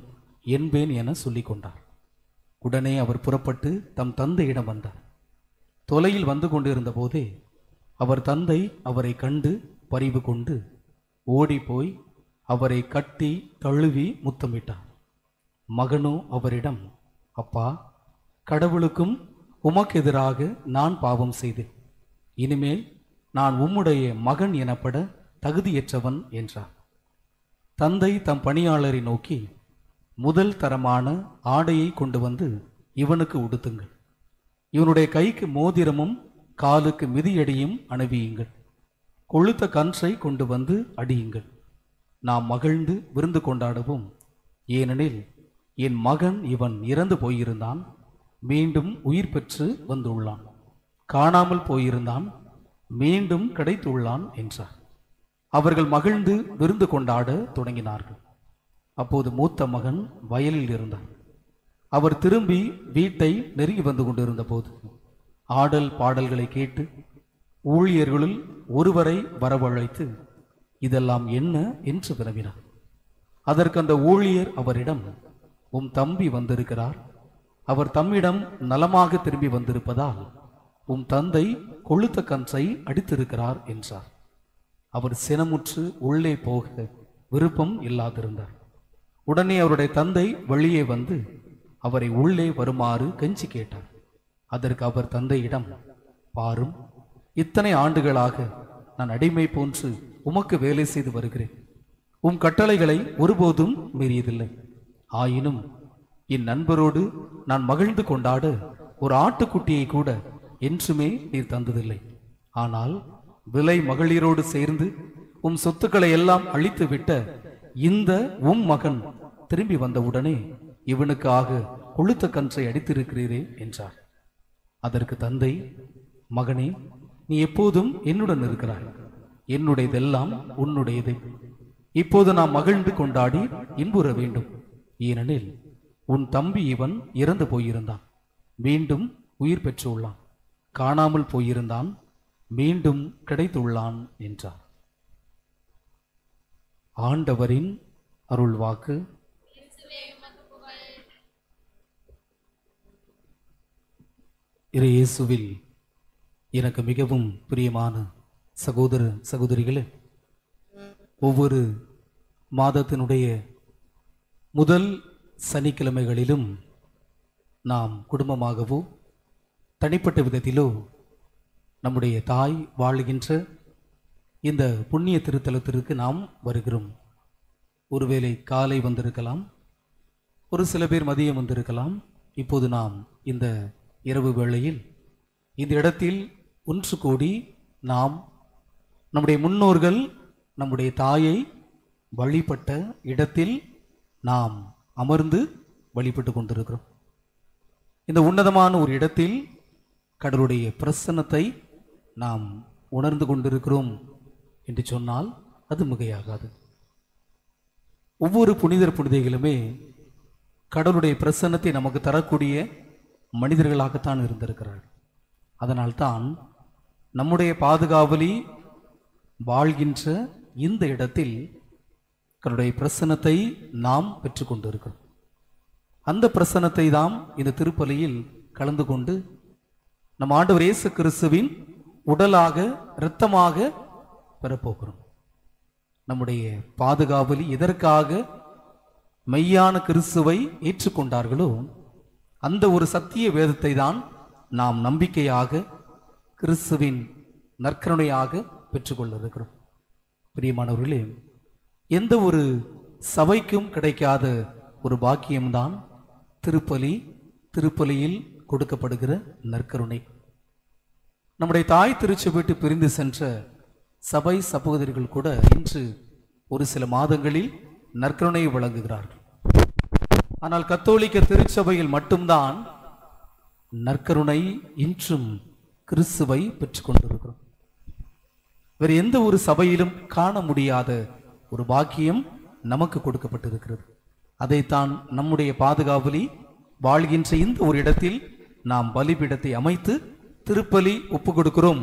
என்பேன் என சொல்லிக் கொண்டார். உடனே அவர் புறப்பட்டு தம் தந்தையிடம் வந்தார். தொலையில் வந்து கொண்டிருந்த போதே அவர் தந்தை அவரை கண்டு பரிவு கொண்டு ஓடிப்போய் அவரை கட்டி தழுவி முத்தமிட்டார். மகனோ அவரிடம், அப்பா, கடவுளுக்கும் உமக்கு எதிராக நான் பாவம் செய்தேன். இனிமேல் நான் உம்முடைய மகன் எனப்பட தகுதியற்றவன் என்றார். தந்தை தம் பணியாளரை நோக்கி, முதல் தரமான ஆடையை கொண்டு வந்து இவனுக்கு உடுத்துங்கள். இவனுடைய கைக்கு மோதிரமும் காலுக்கு மிதியடியும் அணிவியுங்கள். கொழுத்த கன்றை கொண்டு வந்து அடியுங்கள். நாம் மகிழ்ந்து விருந்து கொண்டாடுவோம். ஏனெனில் என் மகன் இவன் இறந்து போயிருந்தான், மீண்டும் உயிர் பெற்று வந்துள்ளான். காணாமல் போயிருந்தான், மீண்டும் கிடைத்துள்ளான் என்றார். அவர்கள் மகிழ்ந்து விருந்து கொண்டாட தொடங்கினார்கள். அப்போது மூத்த மகன் வயலில் இருந்தார். அவர் திரும்பி வீட்டை நெருங்கி வந்து கொண்டிருந்த போது ஆடல் பாடல்களை கேட்டு ஊழியர்களுள் ஒருவரை வரவழைத்து, இதெல்லாம் என்ன என்று வினவினார். அதற்கு அந்த ஊழியர் அவரிடம், உம் தம்பி வந்திருக்கிறார். அவர் தம்மிடம் நலமாக திரும்பி வந்திருப்பதால் உம் தந்தை கொழுத்த கன்றை அடித்திருக்கிறார் என்றார். அவர் சினமுற்று உள்ளே போக விருப்பம் இல்லாதிருந்தார். உடனே அவருடைய தந்தை வெளியே வந்து அவரை உள்ளே வருமாறு கெஞ்சி கேட்டார். அதற்கு அவர் தந்தையிடம், பாரும், இத்தனை ஆண்டுகளாக நான் அடிமை போன்று உமக்கு வேலை செய்து வருகிறேன். உம் கட்டளைகளை ஒருபோதும் மீறியதில்லை. ஆயினும் என் நண்பரோடு நான் மகிழ்ந்து கொண்டாட ஒரு ஆட்டுக்குட்டியை கூட என்றுமே நீர் தந்ததில்லை. ஆனால் விலை மகளிரோடு சேர்ந்து உம் சொத்துக்களை எல்லாம் அழித்து விட்ட இந்த உம் மகன் திரும்பி வந்தவுடனே இவனுக்காக கொழுத்த கன்றை அடித்திருக்கிறீரே என்றார். அதற்கு தந்தை, மகனே, நீ எப்போதும் என்னுடன் இருக்கிறாய், என்னுடையதெல்லாம் உன்னுடையதே. இப்போது நாம் மகிழ்ந்து கொண்டாடி இன்புற வேண்டும். ஏனெனில் உன் தம்பி இவன் இறந்து போயிருந்தான், மீண்டும் உயிர் பெற்றுள்ளான், காணாமல் போயிருந்தான், மீண்டும் கிடைத்துள்ளான் என்றார். ஆண்டவரின் அருள் வாக்கு. இயேசுவில் எனக்கு மிகவும் பிரியமான சகோதர சகோதரிகளே, ஒவ்வொரு மாதத்தினுடைய முதல் சனிக்கிழமைகளிலும் நாம் குடும்பமாகவோ தனிப்பட்ட விதத்திலோ நம்முடைய தாய் வாழ்கின்ற இந்த புண்ணிய திருத்தலத்திற்கு நாம் வருகிறோம். ஒருவேளை காலை வந்திருக்கலாம், ஒரு சில பேர் மதியம் வந்திருக்கலாம். இப்போது நாம் இந்த இரவு வேளையில் இந்த இடத்தில் ஒன்று கூடி நாம் நம்முடைய முன்னோர்கள் நம்முடைய தாயை வழிபட்ட இடத்தில் நாம் அமர்ந்து வழிபட்டு கொண்டிருக்கிறோம். இந்த உன்னதமான ஒரு இடத்தில் கடவுளுடைய பிரசன்னத்தை நாம் உணர்ந்து கொண்டிருக்கிறோம் என்று சொன்னால் அது மிகையாகாது. ஒவ்வொரு புனிதர் புனிதைகளுமே கடவுளுடைய பிரசன்னத்தை நமக்கு தரக்கூடிய மனிதர்களாகத்தான் இருந்திருக்கிறார்கள். அதனால்தான் நம்முடைய பாதுகாவலி வாழ்கின்ற இந்த இடத்தில் கடவுளுடைய பிரசன்னத்தை நாம் பெற்றுக்கொண்டிருக்கிறோம். அந்த பிரசன்னத்தை தான் இந்த திருப்பலியில் கலந்து கொண்டு நம் ஆண்டவர் இயேசு கிறிஸ்துவின் உடலாக இரத்தமாக பெறப்போகிறோம். நம்முடைய பாதுகாவலி எதற்காக மெய்யான கிறிஸ்துவை ஏற்றுக்கொண்டார்களோ அந்த ஒரு சத்திய வேதத்தை தான் நாம் நம்பிக்கையாக கிறிஸ்துவின் நற்கருணையாக பெற்றுக்கொள்ள இருக்கிறோம். பிரியமானவர்களே, எந்த ஒரு சபைக்கும் கிடைக்காத ஒரு பாக்கியம்தான் திருப்பலியில் கொடுக்கப்படுகிற நற்கருணை. நம்முடைய தாய் திருச்சபை விட்டு பிரிந்து சென்ற சபை சகோதரிகள் கூட இன்று ஒரு சில மாதங்களில் நற்கருணை வழங்குகிறார்கள். ஆனால் கத்தோலிக்க திருச்சபையில் மட்டும்தான் நற்கருணை இன்றும் கிறிஸ்துவை பெற்றுக்கொண்டிருக்கிறோம். வேறு எந்த ஒரு சபையிலும் காண முடியாத ஒரு பாக்கியம் நமக்கு கொடுக்கப்பட்டிருக்கிறது. அதைத்தான் நம்முடைய பாதுகாவலி வாழ்கின்ற இந்த ஒரு இடத்தில் நாம் பலிபீடத்தை அமைத்து திருப்பலி ஒப்பு கொடுக்கிறோம்.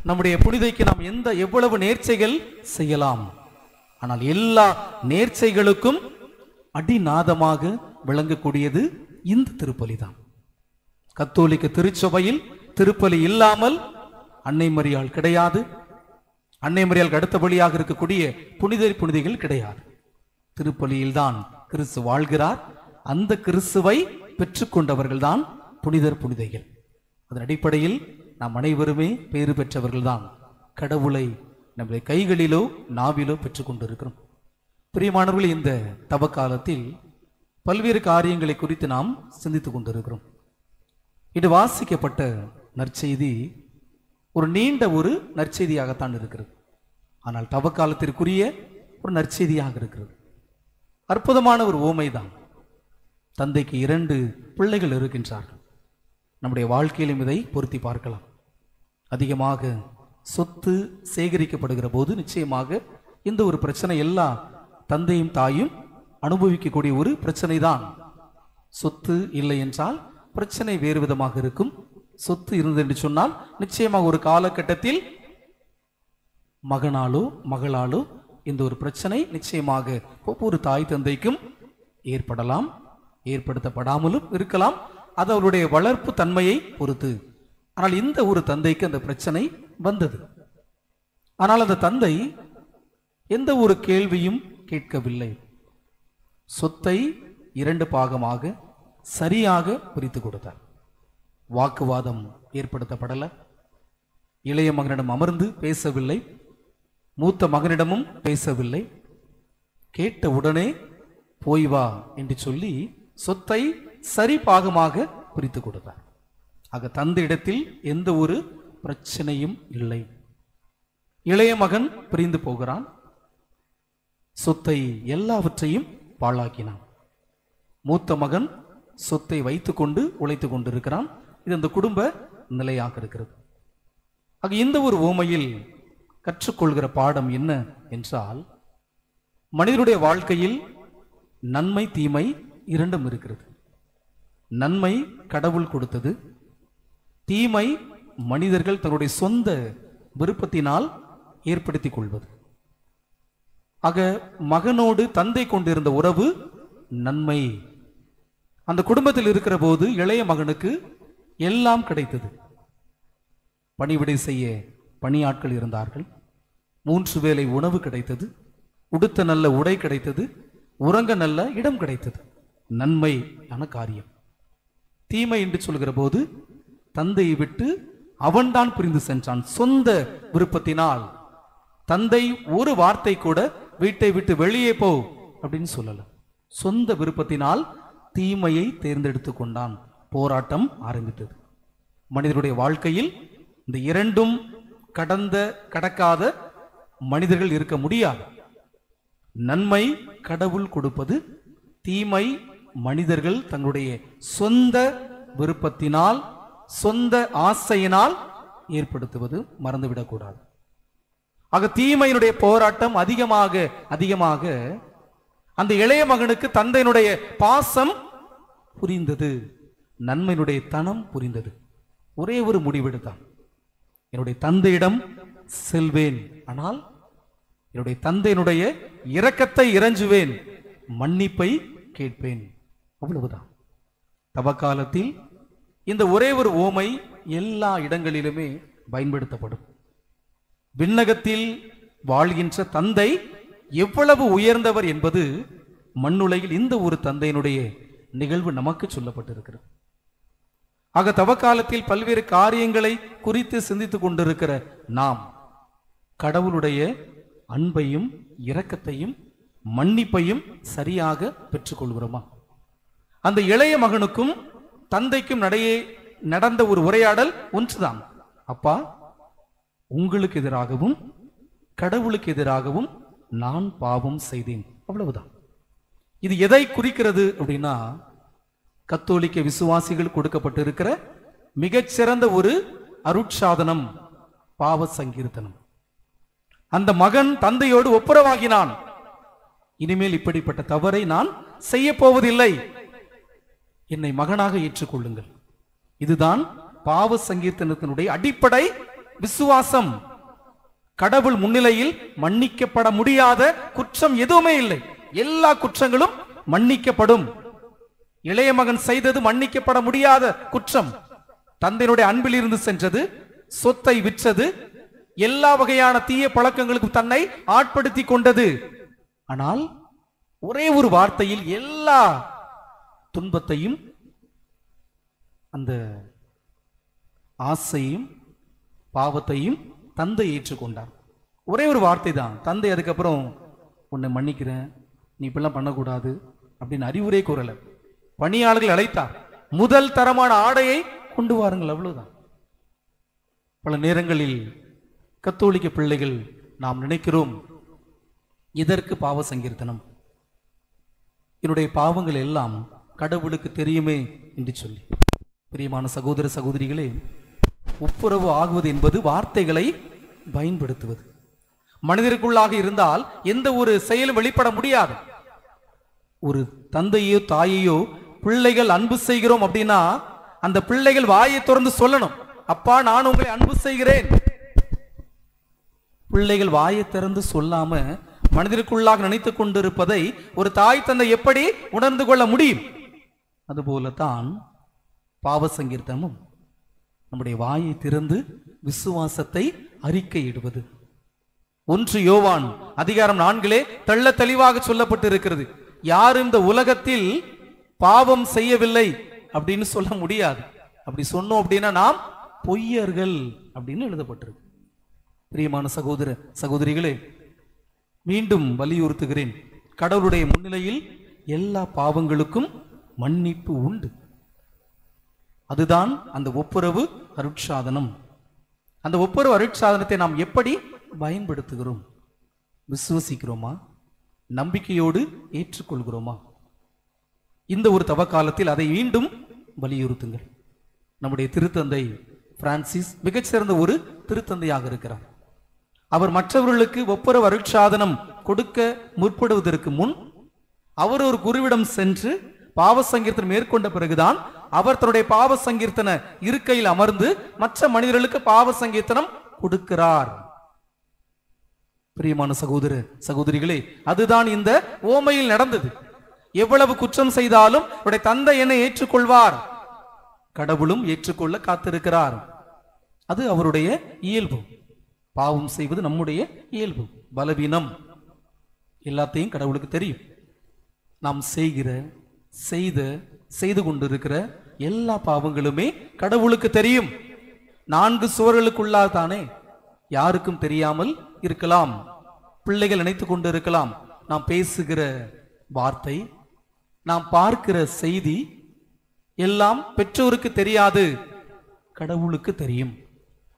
நம்முடைய புனிதைக்கு நாம் எவ்வளவு நேர்ச்சைகள் செய்யலாம், ஆனால் எல்லா நேர்ச்சைகளுக்கும் அடிநாதமாக விளங்கக்கூடியது இந்த திருப்பலி தான். கத்தோலிக்க திருச்சபையில் திருப்பலி இல்லாமல் அன்னை மரியாள் கிடையாது. அன்னை மரியாளுக்கு அடுத்தபடியாக இருக்கக்கூடிய புனிதைகள் கிடையாது. திருப்பலியில் தான் கிறிஸ்து வாழ்கிறார். அந்த கிறிஸ்துவை பெற்றுக்கொண்டவர்கள் தான் புனிதைகள். அதன் அடிப்படையில் நாம் அனைவருமே பேறு பெற்றவர்கள் தான். கடவுளை நம்முடைய கைகளிலோ நாவிலோ பெற்றுக்கொண்டிருக்கிறோம். பிரியமானவர்கள், இந்த தவ காலத்தில் பல்வேறு காரியங்களை குறித்து நாம் சிந்தித்துக் கொண்டிருக்கிறோம். இது வாசிக்கப்பட்ட நற்செய்தி ஒரு நீண்ட ஒரு நற்செய்தியாகத்தான் இருக்கிறது. ஆனால் தவ காலத்திற்குரிய ஒரு நற்செய்தியாக இருக்கிறது. அற்புதமான ஒரு ஓமைதான். தந்தைக்கு 2 பிள்ளைகள் இருக்கின்றார்கள். நம்முடைய வாழ்க்கையிலும் இதை பொருத்தி பார்க்கலாம். அதிகமாக சொத்து சேகரிக்கப்படுகிற போது நிச்சயமாக இந்த ஒரு பிரச்சனை எல்லா தந்தையும் தாயும் அனுபவிக்கக்கூடிய ஒரு பிரச்சனை தான். சொத்து இல்லை என்றால் பிரச்சனை வேறு விதமாக இருக்கும். சொத்து இருந்தது என்று சொன்னால் நிச்சயமாக ஒரு காலகட்டத்தில் மகனாலோ மகளாலோ இந்த ஒரு பிரச்சனை நிச்சயமாக ஒவ்வொரு தாய் தந்தைக்கும் ஏற்படலாம், ஏற்படுத்தப்படாமலும் இருக்கலாம். அது அவருடைய வளர்ப்பு தன்மையை பொறுத்து. ஆனால் இந்த ஒரு தந்தைக்கு அந்த பிரச்சனை வந்தது. ஆனால் அந்த தந்தை எந்த ஒரு கேள்வியும் கேட்கவில்லை. சொத்தை 2 பாகமாக சரியாக பிரித்து கொடுத்தார். வாக்குவாதம் ஏற்படுத்தப்படல. இளைய மகனிடம் அமர்ந்து பேசவில்லை, மூத்த மகனிடமும் பேசவில்லை. கேட்ட உடனே போய் வா என்று சொல்லி சொத்தை சரி பாகமாக பிரித்து கொடுத்தார். ஆக தந்தை இடத்தில் எந்த ஒரு பிரச்சனையும் இல்லை. இளைய மகன் பிரிந்து போகிறான், சொத்தை எல்லாவற்றையும் பாழாக்கினான். மூத்த மகன் சொத்தை வைத்துக்கொண்டு உழைத்துக் கொண்டிருக்கிறான். இது அந்த குடும்ப நிலையாக இருக்கிறது. ஆக இந்த ஒரு உவமையில் கற்றுக்கொள்கிற பாடம் என்ன என்றால், மனிதனுடைய வாழ்க்கையில் நன்மை தீமை இரண்டும் இருக்கிறது. நன்மை கடவுள் கொடுத்தது, தீமை மனிதர்கள் தன்னுடைய சொந்த விருப்பத்தினால் ஏற்படுத்திக் கொள்வது. ஆக மகனோடு தந்தை கொண்டிருந்த உறவு நன்மை. அந்த குடும்பத்தில் இருக்கிற போது இளைய மகனுக்கு எல்லாம் கிடைத்தது. பணிவிடை செய்ய பணியாட்கள் இருந்தார்கள், 3 வேளை உணவு கிடைத்தது, உடுத்த நல்ல உடை கிடைத்தது, உறங்க நல்ல இடம் கிடைத்தது. நன்மையான காரியம். தீமை என்று சொல்கிற போது தந்தையை விட்டு அவன்தான் பிரிந்து சென்றான். சொந்த விருப்பத்தினால் தந்தை ஒரு வார்த்தை கூட வீட்டை விட்டு வெளியே போ அப்படின்னு சொல்லல. சொந்த விருப்பத்தினால் தீமையை தேர்ந்தெடுத்து கொண்டான். போராட்டம் ஆரம்பித்தது. மனிதனுடைய வாழ்க்கையில் இந்த இரண்டும் கடக்காத மனிதர்கள் இருக்க முடியாது. நன்மை கடவுள் கொடுப்பது, தீமை மனிதர்கள் தங்களுடைய சொந்த விருப்பத்தினால் சொந்த ஆசையினால் ஏற்படுத்துவது மறந்துவிடக்கூடாது. ஆக தீமையினுடைய போராட்டம் அதிகமாக அந்த இளைய மகனுக்கு தந்தையினுடைய பாசம் புரிந்தது, நன்மையினுடைய தனம் புரிந்தது. ஒரே ஒரு முடிவெடுத்தான், என்னுடைய தந்தையிடம் செல்வேன், ஆனால் என்னுடைய தந்தையினுடைய இரக்கத்தை இறைஞ்சுவேன், மன்னிப்பை கேட்பேன். அவ்வளவுதான். தவக்காலத்தில் இந்த ஒரே ஒரு ஓமை எல்லா இடங்களிலுமே பயன்படுத்தப்படும். விண்ணகத்தில் வாழ்கின்ற தந்தை எவ்வளவு உயர்ந்தவர் என்பது மண்ணுலகில் இந்த ஒரு தந்தையினுடைய நிகழ்வு நமக்கு சொல்லப்பட்டிருக்கிறது. ஆக தவக்காலத்தில் பல்வேறு காரியங்களை குறித்து சிந்தித்துக் கொண்டிருக்கிற நாம் கடவுளுடைய அன்பையும் இரக்கத்தையும் மன்னிப்பையும் சரியாக பெற்றுக்கொள்கிறோமா? அந்த இளைய மகனுக்கும் தந்தைக்கும் நடந்த ஒரு உரையாடல் ஒன்றுதான். அப்பா, உங்களுக்கு எதிராகவும் கடவுளுக்கு எதிராகவும் நான் பாவம் செய்தேன். அவ்வளவுதான். இது எதை குறிக்கிறது அப்படின்னா, கத்தோலிக்க விசுவாசிகள் கொடுக்கப்பட்டிருக்கிற மிகச்சிறந்த ஒரு அருட்சாதனம், பாவ சங்கீர்த்தனம். அந்த மகன் தந்தையோடு ஒப்புரவாகினான். இனிமேல் இப்படிப்பட்ட தவறை நான் செய்ய போவதில்லை, என்னை மகனாக ஏற்றுக்கொள்ளுங்கள். இதுதான் பாவ சங்கீர்த்தனத்தினுடைய அடிப்படை விசுவாசம். கடவுள் முன்னிலையில் மன்னிக்கப்பட முடியாத குற்றம் எதுவுமே இல்லை. எல்லா குற்றங்களும் மன்னிக்கப்படும். இளைய மகன் செய்தது மன்னிக்கப்பட முடியாத குற்றம். தந்தையினுடைய அன்பில் இருந்து சென்றது, சொத்தை விற்றது, எல்லா வகையான தீய பழக்கங்களுக்கு தன்னை ஆட்படுத்தி கொண்டது. ஆனால் ஒரே ஒரு வார்த்தையில் எல்லா துன்பத்தையும் அந்த ஆசையும் பாவத்தையும் தந்தை ஏற்றுக்கொண்டார். ஒரே ஒரு வார்த்தை தான். தந்தை அதுக்கப்புறம் உன்னை மன்னிக்கிறேன், நீ இப்பெல்லாம் பண்ணக்கூடாது அப்படின்னு அறிவுரை கூறல. பணியாளர்கள் அழைத்தார், முதல் தரமான ஆடையை கொண்டு வாருங்கள், அவ்வளவுதான். பல நேரங்களில் கத்தோலிக்க பிள்ளைகள் நாம் நினைக்கிறோம், இதற்கு பாவ சங்கீர்த்தனம், என்னுடைய பாவங்கள் எல்லாம் கடவுளுக்கு தெரியுமே என்று சொல்லி. பிரியமான சகோதர சகோதரிகளே, ஒப்புரவு ஆகுவது என்பது வார்த்தைகளை பயன்படுத்துவது. மனிதருக்குள்ளாக இருந்தால் எந்த ஒரு செயலும் வெளிப்பட முடியாது. ஒரு தந்தையோ தாயையோ பிள்ளைகள் அன்பு செய்கிறோம் அப்படின்னா அந்த பிள்ளைகள் வாயை திறந்து சொல்லணும், அப்பா நான் உங்களை அன்பு செய்கிறேன். பிள்ளைகள் வாயை திறந்து சொல்லாம மனிதருக்குள்ளாக நினைத்துக் கொண்டிருப்பதை ஒரு தாய் தந்தை எப்படி உணர்ந்து கொள்ள முடியும்? அதுபோலத்தான் பாவ சங்கீர்த்தனமும் நம்முடைய வாயை திறந்து விசுவாசத்தை அறிக்கையிடுவது. 1 யோவான் அதிகாரம் 4 தெள்ள தெளிவாக சொல்லப்பட்டு இருக்கிறது, யாரும் இந்த உலகத்தில் பாவம் செய்யவில்லை அப்படின்னு சொல்ல முடியாது. அப்படி சொன்னோம் அப்படின்னா நாம் பொய்யர்கள் அப்படின்னு எழுதப்பட்டிருக்கு. பிரியமான சகோதர சகோதரிகளே, மீண்டும் வலியுறுத்துகிறேன், கடவுளுடைய முன்னிலையில் எல்லா பாவங்களுக்கும் மன்னிப்பு உண்டு. அதுதான் அந்த ஒப்புரவு அருட்சாதனம். அந்த ஒப்புரவு அருட்சாதனத்தை நாம் எப்படி பயன்படுத்துகிறோம்? விசுவசிக்கிறோமா? நம்பிக்கையோடு ஏற்றுக்கொள்கிறோமா? இந்த ஒரு தவ காலத்தில் அதை மீண்டும் வலியுறுத்துங்கள். நம்முடைய திருத்தந்தை பிரான்சிஸ் மிகச்சிறந்த ஒரு திருத்தந்தையாக இருக்கிறார். அவர் மற்றவர்களுக்கு ஒப்புரவு அருட்சாதனம் கொடுக்க முற்படுவதற்கு முன் அவர் ஒரு குருவிடம் சென்று பாவ சங்கீர்த்தனம் மேற்கொண்ட பிறகுதான் அவர் தன்னுடைய பாவ சங்கீர்த்தன இருக்கையில் அமர்ந்து மற்ற மனிதர்களுக்கு பாவ சங்கீர்த்தனம் கொடுக்கிறார். பிரியமான சகோதர சகோதரிகளே, அதுதான் இந்த ஓமையில் நடந்தது. எவ்வளவு குற்றம் செய்தாலும் அவருடைய தந்தை என்னை ஏற்றுக்கொள்வார், கடவுளும் ஏற்றுக்கொள்ள காத்திருக்கிறார். அது அவருடைய இயல்பு. பாவம் செய்வது நம்முடைய இயல்பு, பலவீனம். எல்லாத்தையும் கடவுளுக்கு தெரியும். நாம் செய்து கொண்டிருக்கிற எல்லா பாவங்களுமே கடவுளுக்கு தெரியும். 4 சுவர்களுக்குள்ளால் தானே, யாருக்கும் தெரியாமல் இருக்கலாம். பிள்ளைகள் நினைத்துக் கொண்டு இருக்கலாம், நாம் பேசுகிற வார்த்தை, நாம் பார்க்கிற செய்தி எல்லாம் பெற்றோருக்கு தெரியாது, கடவுளுக்கு தெரியும்.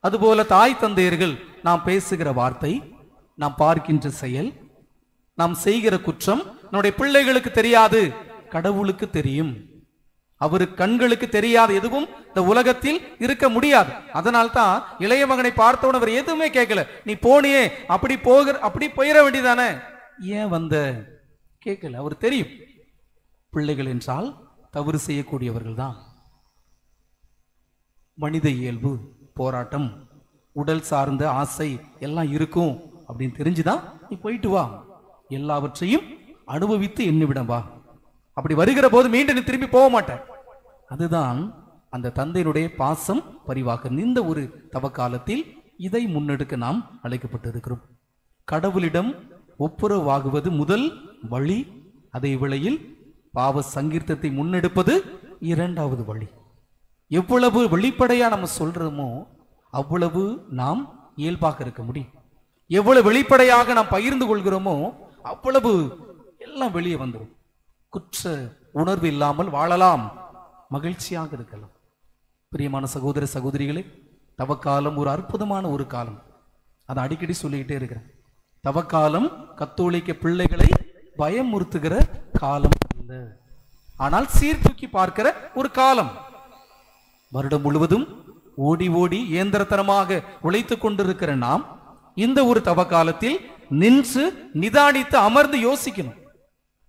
அதுபோல தாய் தந்தையர்கள் நாம் பேசுகிற வார்த்தை, நாம் பார்க்கின்ற செயல், நாம் செய்கிற குற்றம் நம்முடைய பிள்ளைகளுக்கு தெரியாது, கடவுளுக்கு தெரியும். அவரு கண்களுக்கு தெரியாத எதுவும் இந்த உலகத்தில் இருக்க முடியாது. அதனால்தான் இளைய மகனை பார்த்தவன் அவர் எதுவுமே கேட்கல. நீ போனியே, அப்படி போயிட வேண்டியதானே, ஏன் வந்த கேட்கல. அவர் தெரியும் பிள்ளைகள் என்றால் தவறு செய்யக்கூடியவர்கள் தான். மனித இயல்பு, போராட்டம், உடல் சார்ந்த ஆசை எல்லாம் இருக்கும் அப்படின்னு தெரிஞ்சுதான் நீ போயிட்டு வா, எல்லாவற்றையும் அனுபவித்து என்னிவிடம் வா. அப்படி வருகிற போது மீண்டும் நீ திரும்பி போக மாட்டேன். அதுதான் அந்த தந்தையினுடைய பாசம் பரிவாக. இந்த ஒரு தவ காலத்தில் இதை முன்னெடுக்க நாம் அழைக்கப்பட்டிருக்கிறோம். கடவுளிடம் ஒப்புரவாகுவது முதல் வழி. அதே வேளையில் பாவ சங்கீர்த்தத்தை முன்னெடுப்பது 2வது வழி. எவ்வளவு வெளிப்படையா நம்ம சொல்றோமோ அவ்வளவு நாம் இயல்பாக இருக்க முடியும். எவ்வளவு வெளிப்படையாக நாம் பகிர்ந்து கொள்கிறோமோ அவ்வளவு எல்லாம் வெளியே வந்துடும். குற்ற உணர்வு இல்லாமல் வாழலாம், மகிழ்ச்சியாக இருக்கலாம். பிரியமான சகோதர சகோதரிகளே, தவக்காலம் ஒரு அற்புதமான ஒரு காலம். அதை அடிக்கடி சொல்லிக்கிட்டே இருக்கிறேன். தவக்காலம் கத்தோலிக்க பிள்ளைகளை பயமுறுத்துகிற காலம் அல்ல, ஆனால் சீர்தூக்கி பார்க்கிற ஒரு காலம். வருடம் முழுவதும் ஓடி ஓடி இயந்திரத்தனமாக உழைத்துக் கொண்டிருக்கிற நாம் இந்த ஒரு தவ காலத்தில் நின்று நிதானித்து அமர்ந்து யோசிக்கணும்.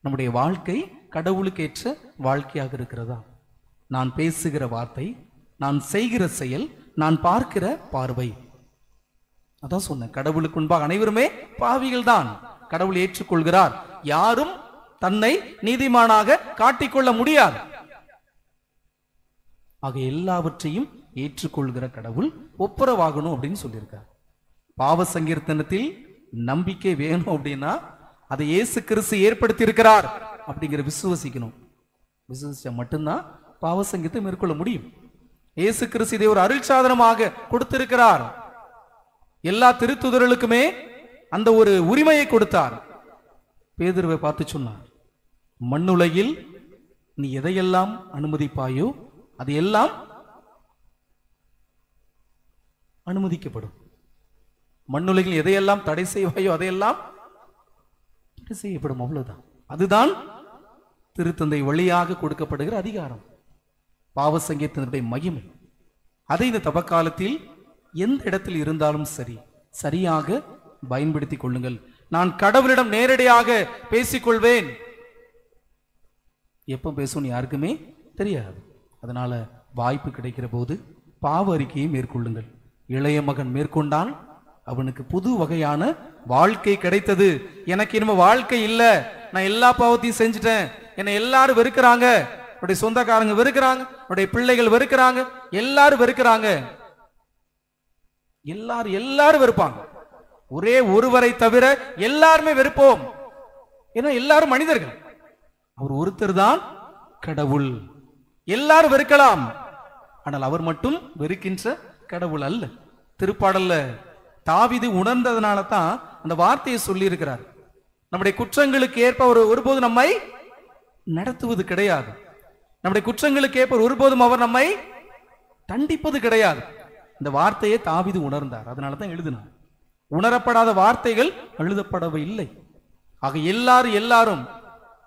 நம்முடைய வாழ்க்கை கடவுளுக்கேற்ற வாழ்க்கையாக இருக்கிறதா? நான் பேசுகிற வார்த்தை, நான் செய்கிற செயல், நான் பார்க்கிற பார்வை. அதான் சொன்னேன், கடவுளுக்கு முன்பாக அனைவருமே பாவிகள் தான். கடவுள் ஏற்றுக்கொள்கிறார். யாரும் தன்னை நீதிமானாக காட்டிக்கொள்ள முடியாது. ஆக எல்லாவற்றையும் ஏற்றுக்கொள்கிற கடவுள் ஒப்புரவாகணும் அப்படின்னு சொல்லியிருக்கார். பாவ சங்கீர்த்தனத்தில் நம்பிக்கை வேணும் அப்படின்னா அதை இயேசு கிறிஸ்து ஏற்படுத்தி இருக்கிறார் அப்படிங்கிற விசுவசிக்கணும். விசுவசிச்சா மட்டும்தான் பாவ சங்கீர்த்தனை மேற்கொள்ள முடியும். இயேசு கிறிஸ்து இதை ஒரு அருட்சாதனமாக கொடுத்திருக்கிறார். எல்லா திருத்துதர்களுக்குமே அந்த ஒரு உரிமையை கொடுத்தார். பேதுருவை பார்த்து சொன்னார், மண்ணுலகில் நீ எதையெல்லாம் அனுமதிப்பாயோ அது எல்லாம் அனுமதிக்கப்படும், மண்ணுலகில் எதையெல்லாம் தடை செய்வாயோ அதையெல்லாம் தடை செய்யப்படும். அவ்வளவுதான். அதுதான் திருத்தந்தை வழியாக கொடுக்கப்படுகிற அதிகாரம், பாவ சங்கீர்த்தனுடைய மகிமை. அதை இந்த தவக்காலத்தில் எந்த இடத்தில் இருந்தாலும் சரி சரியாக பயன்படுத்திக் கொள்ளுங்கள். நான் கடவுளிடம் நேரடியாக பேசிக்கொள்வேன். எப்ப பேசணும் யாருக்குமே தெரியாது. அதனால வாய்ப்பு கிடைக்கிற போது பாவ அறிக்கையை மேற்கொள்ளுங்கள். இளைய மகன் மேற்கொண்டான், அவனுக்கு புது வகையான வாழ்க்கை கிடைத்தது. எனக்கு இனிமே வாழ்க்கை இல்லை, நான் எல்லா பாவத்தையும் செஞ்சுட்டேன், என்னை எல்லாரும் வெறுக்கிறாங்க, என்னுடைய சொந்தக்காரங்க வெறுக்கிறாங்க, என்னுடைய பிள்ளைகள் வெறுக்கிறாங்க, எல்லாரும் வெறுக்கிறாங்க. எல்லாரும் வெறுப்பாங்க. ஒரே ஒருவரை தவிர எல்லாருமே வெறுப்போம். ஏன்னா எல்லாரும் மனிதர்கள். அவர் ஒருத்தர் தான் கடவுள். எல்லாரும் வெறுக்கலாம், ஆனால் அவர் மட்டும் வெறுக்கின்ற கடவுள் அல்ல. திருப்பாடல்ல தாவீது உணர்ந்ததனால தான் அந்த வார்த்தையை சொல்லி இருக்கிறார். நம்முடைய குற்றங்களுக்கு ஏற்ப அவர் ஒருபோது நம்மை நடத்துவது கிடையாது. நம்முடைய குற்றங்களுக்கு ஏற்ப ஒருபோதும் அவர் நம்மை தண்டிப்பது கிடையாது. இந்த வார்த்தையை தாவீது உணர்ந்தார், அதனால தான் எழுதினார். உணரப்படாத வார்த்தைகள் எழுதப்படவே இல்லை. ஆக எல்லாரும்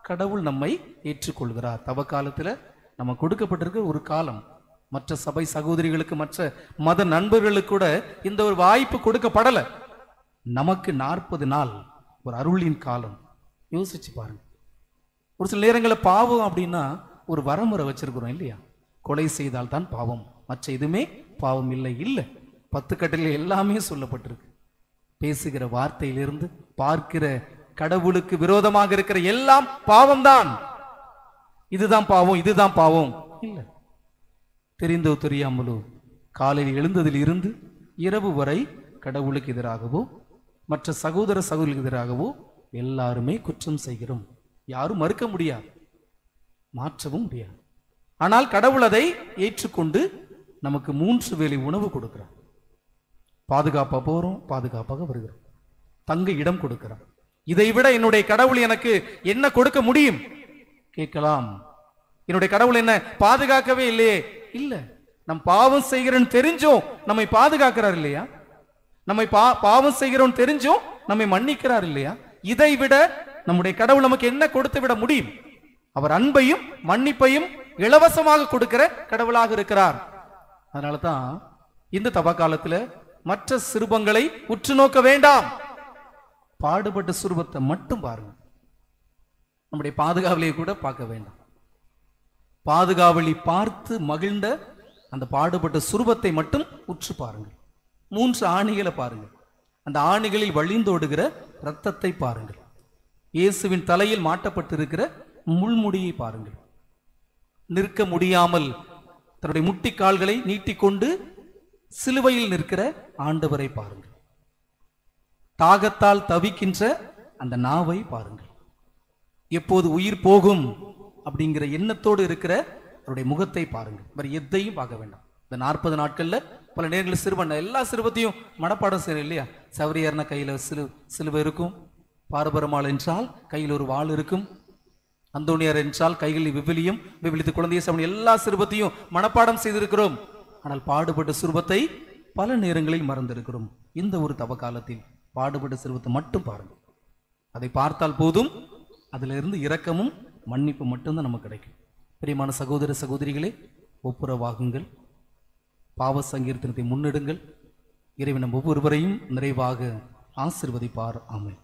கடவுள் நம்மை ஏற்றுக்கொள்கிறார். தவ காலத்துல நம்ம கொடுக்கப்பட்டிருக்க ஒரு காலம். மற்ற சபை சகோதரிகளுக்கு மற்ற மத நண்பர்களுக்கு கூட இந்த ஒரு வாய்ப்பு கொடுக்கப்படல. நமக்கு 40 நாள் ஒரு அருளின் காலம். யோசிச்சு பாருங்க. ஒரு சில நேரங்களில் பாவம் அப்படின்னா ஒரு வரமுறை வச்சிருக்கிறோம் இல்லையா? கொலை செய்தால் தான் பாவம், மற்ற எதுவுமே பாவம் இல்லை. இல்லை, 10 கட்டளையில் எல்லாமே சொல்லப்பட்டிருக்கு. பேசுகிற வார்த்தையிலிருந்து பார்க்கிற கடவுளுக்கு விரோதமாக இருக்கிற எல்லாம் பாவம்தான். இதுதான் பாவம், இதுதான் பாவம் இல்லை. தெரிந்தோ தெரியாமலோ காலையில் எழுந்ததில் இருந்து இரவு வரை கடவுளுக்கு எதிராகவோ மற்ற சகோதர சகோதரிக்கு எதிராகவோ எல்லாருமே குற்றம் செய்கிறோம். யாரும் மறுக்க முடியாது, மாற்றவும் முடியாது. ஆனால் கடவுள் அதை ஏற்றுக்கொண்டு நமக்கு 3 வேளை உணவு கொடுக்கிறார். பாதுகாப்பா போறோம், பாதுகாப்பாக வருகிறோம். தங்க இடம் கொடுக்கிறார். இதை விட என்னுடைய கடவுள் எனக்கு என்ன கொடுக்க முடியும் கேட்கலாம். என்னுடைய கடவுள் என்ன பாதுகாக்கவே இல்லையே? இல்ல, நம் பாவம் செய்கிறோம் தெரிஞ்சும் நம்மை பாதுகாக்கிறார் இல்லையா? நம்மை பாவம் செய்கிறோம் தெரிஞ்சும் நம்மை மன்னிக்கிறார் இல்லையா? இதை விட நம்முடைய கடவுள் நமக்கு என்ன கொடுத்து விட முடியும்? அவர் அன்பையும் மன்னிப்பையும் இலவசமாக கொடுக்கிற கடவுளாக இருக்கிறார். அதனாலதான் இந்த தவ காலத்துல மற்ற சிறுபங்களை உற்று நோக்க வேண்டாம், பாடுபட்ட சுரூபத்தை மட்டும் பாருங்க. நம்முடைய பாதுகாவலியை கூட பார்க்க வேண்டாம். பாதுகாவலி பார்த்து மகிழ்ந்த அந்த பாடுபட்ட சுரூபத்தை மட்டும் உற்று பாருங்கள். 3 ஆணிகளை பாருங்கள். அந்த ஆணிகளில் வழிந்தோடுகிற இரத்தத்தை பாருங்கள். இயேசுவின் தலையில் மாட்டப்பட்டிருக்கிற முள்முடியை பாருங்கள். நிற்க முடியாமல் தன்னுடைய முட்டிக்கால்களை நீட்டிக்கொண்டு சிலுவையில் நிற்கிற ஆண்டவரை பாருங்கள். தாகத்தால் தவிக்கின்ற அந்த நாவை பாருங்கள். எப்போது உயிர் போகும் அப்படிங்கிற எண்ணத்தோடு இருக்கிற அவருடைய முகத்தை பாருங்கள். வேற எதையும் பார்க்க வேண்டாம். இந்த 40 நாட்கள்ல பல நேரங்களில் சிறுவன் எல்லா சிறுவத்தையும் மனப்பாடம் செய்யணும் இல்லையா? சவரியார்னா கையில சிலுவை இருக்கும், பாரபரமாள் என்றால் கையில் ஒரு வாள் இருக்கும், அந்தோனியார் என்றால் கைகளில் விவிலியம், விவிலித்து குழந்தைய சமணி எல்லா சிறுவத்தையும் மனப்பாடம் செய்திருக்கிறோம். ஆனால் பாடுபட்ட சிறுவத்தை பல நேரங்களில் மறந்திருக்கிறோம். இந்த ஒரு தவ காலத்தில் பாடுபட்ட சிறுவத்தை மட்டும் பாருங்கள். அதை பார்த்தால் போதும், அதுல இருந்து இரக்கமும் மன்னிப்பு மட்டும்தான் நமக்கு கிடைக்கும். பிரியமான சகோதர சகோதரிகளே, ஒப்புரவாகுங்கள், பாவ சங்கீர்த்தனத்தை முன்னெடுங்கள். இறைவன் நம் ஒவ்வொருவரையும் நிறைவாக ஆசீர்வதிப்பார். ஆமென்.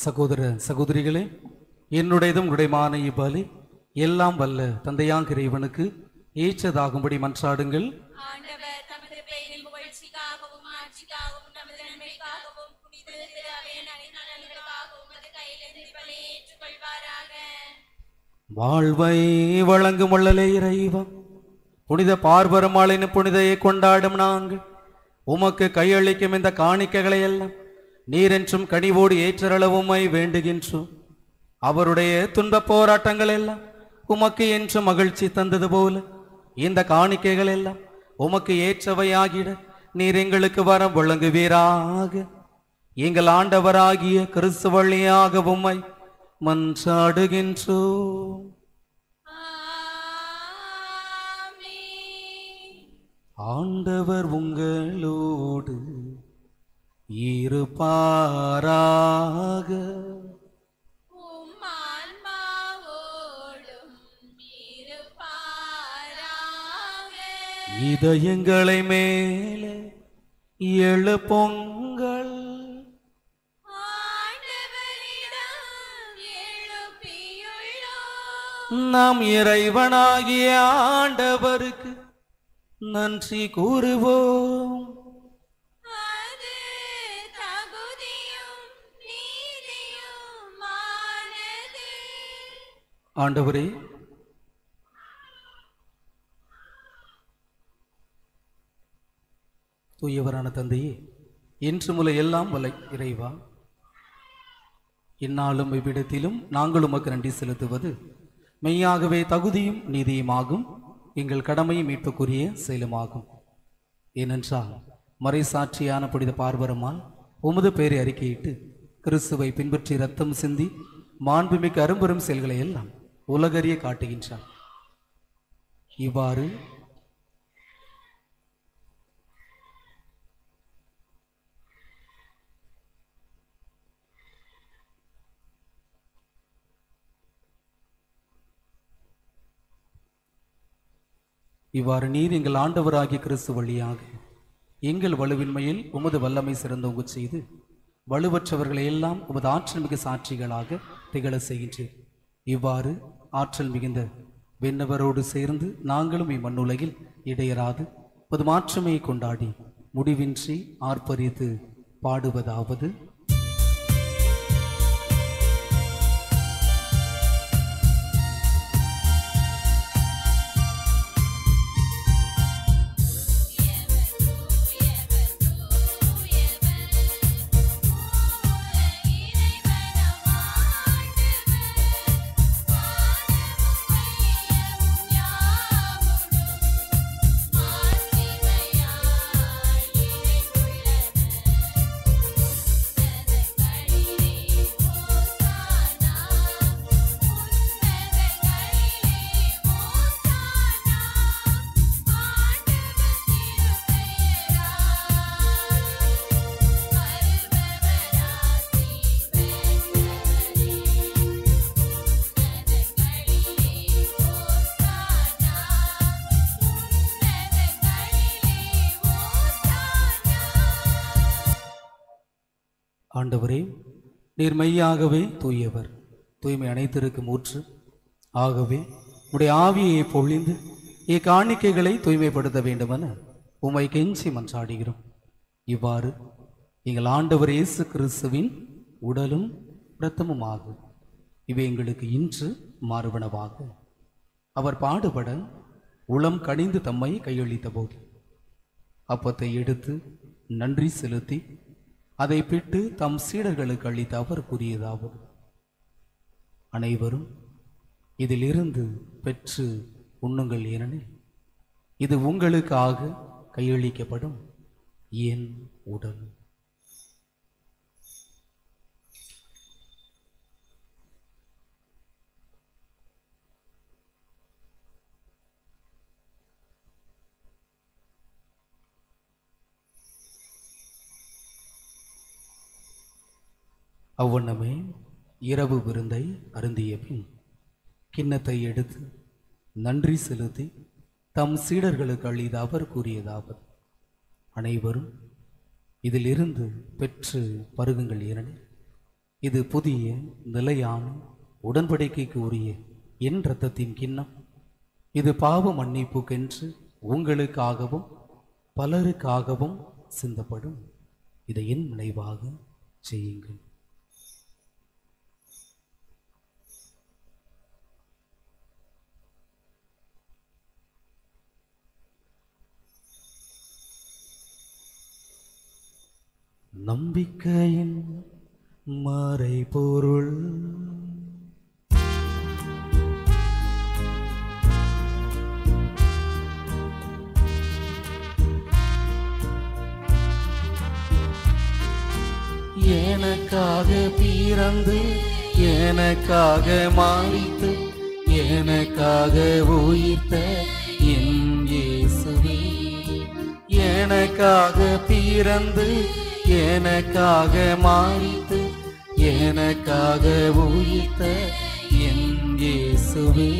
சகோதர சகோதரிகளே, என்னுடையதும் உடையமான இப்பலி எல்லாம் வல்ல தந்தையாகிற இவனுக்கு ஏற்றதாகும்படி மன்றாடுங்கள். ஆண்டவர் தமது பெயரின் புகழ்ச்சிக்காகவும் ஆட்சிக்காகவும் நமது நன்மைக்காகவும் புனித திரு அவையின் நலனுக்காகவும் அது கையிலிருந்து பலி ஏற்றுக்கொள்வாராக. வாழ்வை வழங்கும் வள்ளலே இறைவா, புனித பார்பரமாளின் புனிதையை கொண்டாடும் நாங்கள் உமக்கு கையளிக்கும் இந்த காணிக்கைகளை எல்லாம் நீரென்றும் கனிவோடு ஏற்றளவுமை வேண்டுகின்றோம். அவருடைய துன்ப போராட்டங்கள் எல்லாம் உமக்கு என்றும் மகிழ்ச்சி தந்தது போல இந்த காணிக்கைகள் எல்லாம் உமக்கு ஏற்றவையாகிட நீர் எங்களுக்கு வரம் வழங்குவீராக. எங்கள் ஆண்டவராகிய கிறிஸ்து வழியாக உம்மை மன்றாடுகின்றோம். ஆமென். ஆண்டவர் உங்களோடு இருப்பாராக. உம் ஆன்மாவோடும் இருப்பாராக. இதயங்களை மேலே எழுப்புங்கள். ஆண்டவரிடம் எழுப்பியுள்ளோம். நாம் இறைவனாகிய ஆண்டவருக்கு நன்றி கூறுவோம். அது தகுதியும் நீதியுமானது. ஆண்டவரே, தூயவரான தந்தையே, இன்று முதல் எல்லாம் வல்ல இறைவா, இந்நாளும் இவ்விடத்திலும் நாங்கள் உமக்கு நன்றி செலுத்துவது மெய்யாகவே தகுதியும் நீதியுமாகும், எங்கள் கடமையும் மீட்புக்குரிய செயலுமாகும். ஏனென்றால் மறைசாட்சியான புனித பார்வரமால் உமது பெயரை அறிக்கையிட்டு கிறிஸ்துவை பின்பற்றி ரத்தம் சிந்தி மாண்புமிக்க அரும்பெரும் செயல்களை எல்லாம் உலகறிய காட்டுகின்றார். இவ்வாறு நீர் எங்கள் ஆண்டவராகிய கிறிஸ்து வழியாக எங்கள் வலுவின்மையில் உமது வல்லமை சிறந்தோங்க செய்து வலுவற்றவர்களை எல்லாம் உமது ஆற்றல் மிகு சாட்சிகளாக திகழ செய்கின்றேன். இவ்வாறு ஆற்றல் மிகுந்த விண்ணவரோடு சேர்ந்து நாங்களும் இம்மண்ணுலகில் இடையராது உமது மாற்றமையை கொண்டாடி முடிவின்றி ஆர்ப்பரித்து பாடுவதாவது: ஆண்டவரே, நீர் மெய்யாகவே தூயவர், தூய்மை அனைத்திற்கும் ஊற்று. ஆகவே உடைய ஆவியை பொழிந்து இக்காணிக்கைகளை தூய்மைப்படுத்த வேண்டுமென உம்மை கெஞ்சி மன்றாடுகிறோம். இவ்வாறு எங்கள் ஆண்டவர் இயேசு கிறிஸ்துவின் உடலும் இரத்தமும் ஆகும். இவை எங்களுக்கு இன்று மாறுபனவாக. அவர் பாடுபட உளம் கனிந்து தம்மை கையளித்த போது அப்பத்தை எடுத்து நன்றி செலுத்தி அதை பிட்டு தம் சீடர்களுக்கு அளித்த அவர் கூறியதாவது: அனைவரும் இதிலிருந்து பெற்று உண்ணுங்கள், ஏனெனில் இது உங்களுக்காக கையளிக்கப்படும் என் உடல். அவ்வண்ணமே இரவு விருந்தை அருந்திய பின் கிண்ணத்தை எடுத்து நன்றி செலுத்தி தம் சீடர்களுக்கு அளித்த அவர் கூறியதாவது: அனைவரும் இதிலிருந்து பெற்று பருகுங்கள், ஏனெனில் இது புதிய நிலையான உடன்படிக்கைக்கு உரிய என் இரத்தத்தின் கிண்ணம். இது பாவ மன்னிப்புக்கென்று உங்களுக்காகவும் பலருக்காகவும் சிந்தப்படும். இதை என் நினைவாக செய்யுங்கள். நம்பிக்கையின் மறைபொருள் எனக்காக பிறந்து எனக்காக மரித்து எனக்காக உயிர்த்த என் இயேசுவே, எனக்காக பிறந்து எனக்காக மரித்து எனக்காக உயிர்த்த என் இயேசுவே.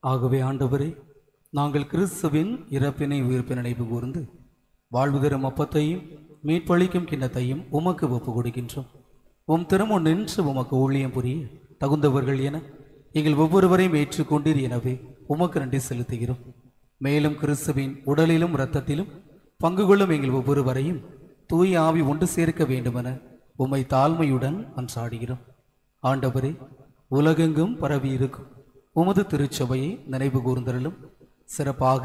ஆகவே ஆண்டவரே, நாங்கள் கிறிஸ்துவின் இறப்பினை உயிர்ப்பினை நினைவு கூர்ந்து வாழ்வு தரும் அப்பத்தையும் மீட்பளிக்கும் கிண்ணத்தையும் உமக்கு ஒப்பு கொடுக்கின்றோம். உம் திருமுன் நின்று உமக்கு ஊழியம் புரிய தகுந்தவர்கள் என எங்கள் ஒவ்வொருவரையும் ஏற்றுக்கொண்டீர். எனவே உமக்கு நன்றி செலுத்துகிறோம். மேலும் கிறிஸ்துவின் உடலிலும் இரத்தத்திலும் பங்கு கொள்ளும் எங்கள் ஒவ்வொருவரையும் தூய ஆவி ஒன்று சேர்க்க வேண்டுமென உம்மை தாழ்மையுடன் அன்றாடுகிறோம். ஆண்டவரே, உலகெங்கும் பரவி இருக்கும் உமது திருச்சபையை நினைவு கூர்ந்தருளும். சிறப்பாக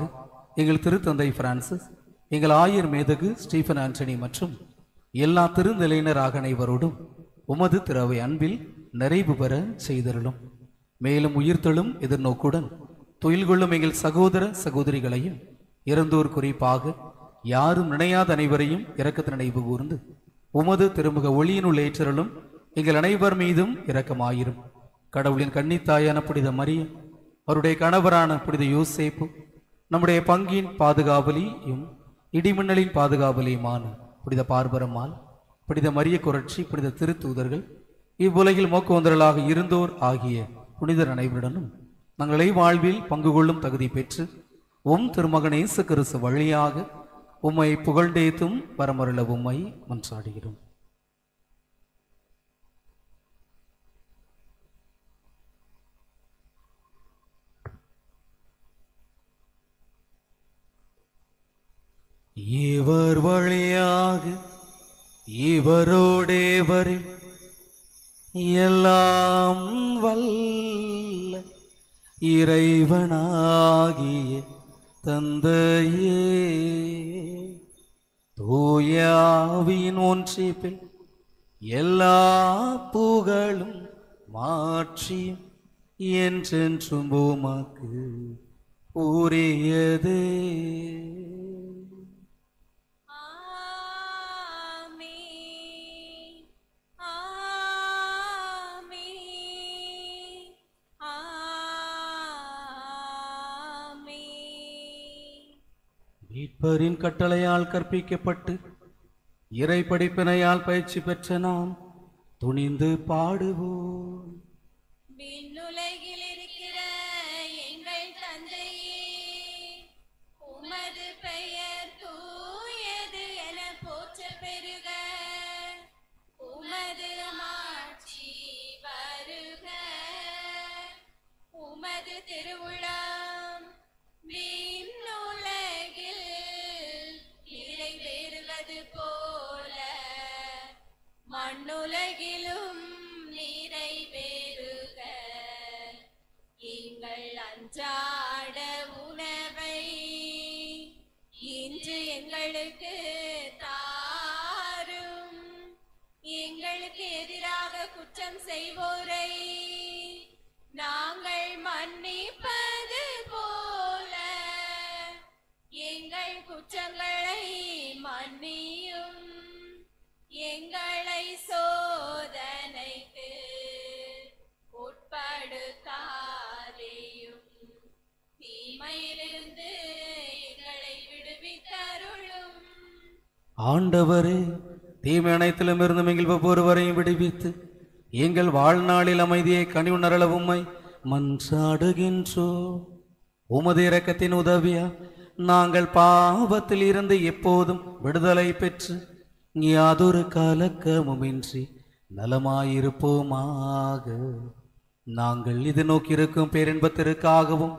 எங்கள் திருத்தந்தை பிரான்சிஸ், எங்கள் ஆயர் மேதகு ஸ்டீஃபன் ஆண்டனி மற்றும் எல்லா திருநிலையினராக அனைவரோடும் உமது திறவை அன்பில் நிறைவு பெற செய்தருளும். மேலும் உயிர்த்தெழும் எதிர்நோக்குடன் துயில் கொள்ளும் எங்கள் சகோதர சகோதரிகளையும் இறந்தோர் குறிப்பாக யாரும் நினையாத அனைவரையும் இரக்கத்து நினைவு கூர்ந்து உமது திருமுக ஒளியினுள் ஏற்றருளும். எங்கள் அனைவர் மீதும் இரக்கமாயிரும். கடவுளின் கன்னித்தாயான புனித மரியம், அவருடைய கணவரான புனித யோசேப்பு, நம்முடைய பங்கின் பாதுகாவலியும் இடிமின்னலின் பாதுகாவலியுமான புனித பார்பரம்மாள், புனித மரிய குரட்சி, புனித திருத்தூதர்கள், இவ்வுலகில் மோக்குவந்தர்களாக இருந்தோர் ஆகிய புனிதர் அனைவருடனும் நாங்கள் வாழ்வில் பங்கு கொள்ளும் தகுதி பெற்று திருமகன் இயேசு கிறிஸ்து வழியாக உம்மை புகழ்ந்தேத்தும் வரமருள உம்மை மன்றாடுகிறோம். இவர் வழியாக இவரோடேவரில் எல்லாம் வல்ல இறைவனாகிய தந்தையே, தூயாவின் ஒன்றிப்பில் எல்லா புகழும் மாற்றியும் என்றென்றும் உமக்கு உரியதே. மீட்பரின் கட்டளையால் கற்பிக்கப்பட்டு இறை படிப்பினையால் பயிற்சி பெற்ற நாம் துணிந்து பாடுவோம். விண்ணுலகில் இருக்கிற எங்கள் தந்தையே, உமது பெயர் தூயது என போற்ற பெருக, உமது ஆட்சி வருக, உமது திருவுளம் விண்ணுலகில் நிறைவேறுவது போல மண்ணுலகிலும் நிறைவேறுக. எங்கள் அன்றாட உணவை இன்று எங்களுக்கு தாரும். எங்களுக்கு எதிராக குற்றம் செய்வோரை நாங்கள் மன்னிப்பது போல எங்கள் குற்றங்களை மன்னியும். எங்களை சோதனைக்கு உட்படுத்தாதேயும், தீமையிலிருந்து எங்களை விடுவித்தருளும். ஆண்டவரே, தீமை அனைத்திலும் இருந்து எங்கள் ஒவ்வொருவரையும் விடுவித்து எங்கள் வாழ்நாளில் அமைதியை கனிவுணரள உம்மை மன்றாடுகின்றோ. உமது இரக்கத்தின் உதவியா நாங்கள் பாவத்தில் இருந்து எப்போதும் விடுதலை பெற்று யாதொரு கலக்கமுமின்றி நலமாயிருப்போமாக. நாங்கள் இது நோக்கியிருக்கும் பேரின்பத்திற்காகவும்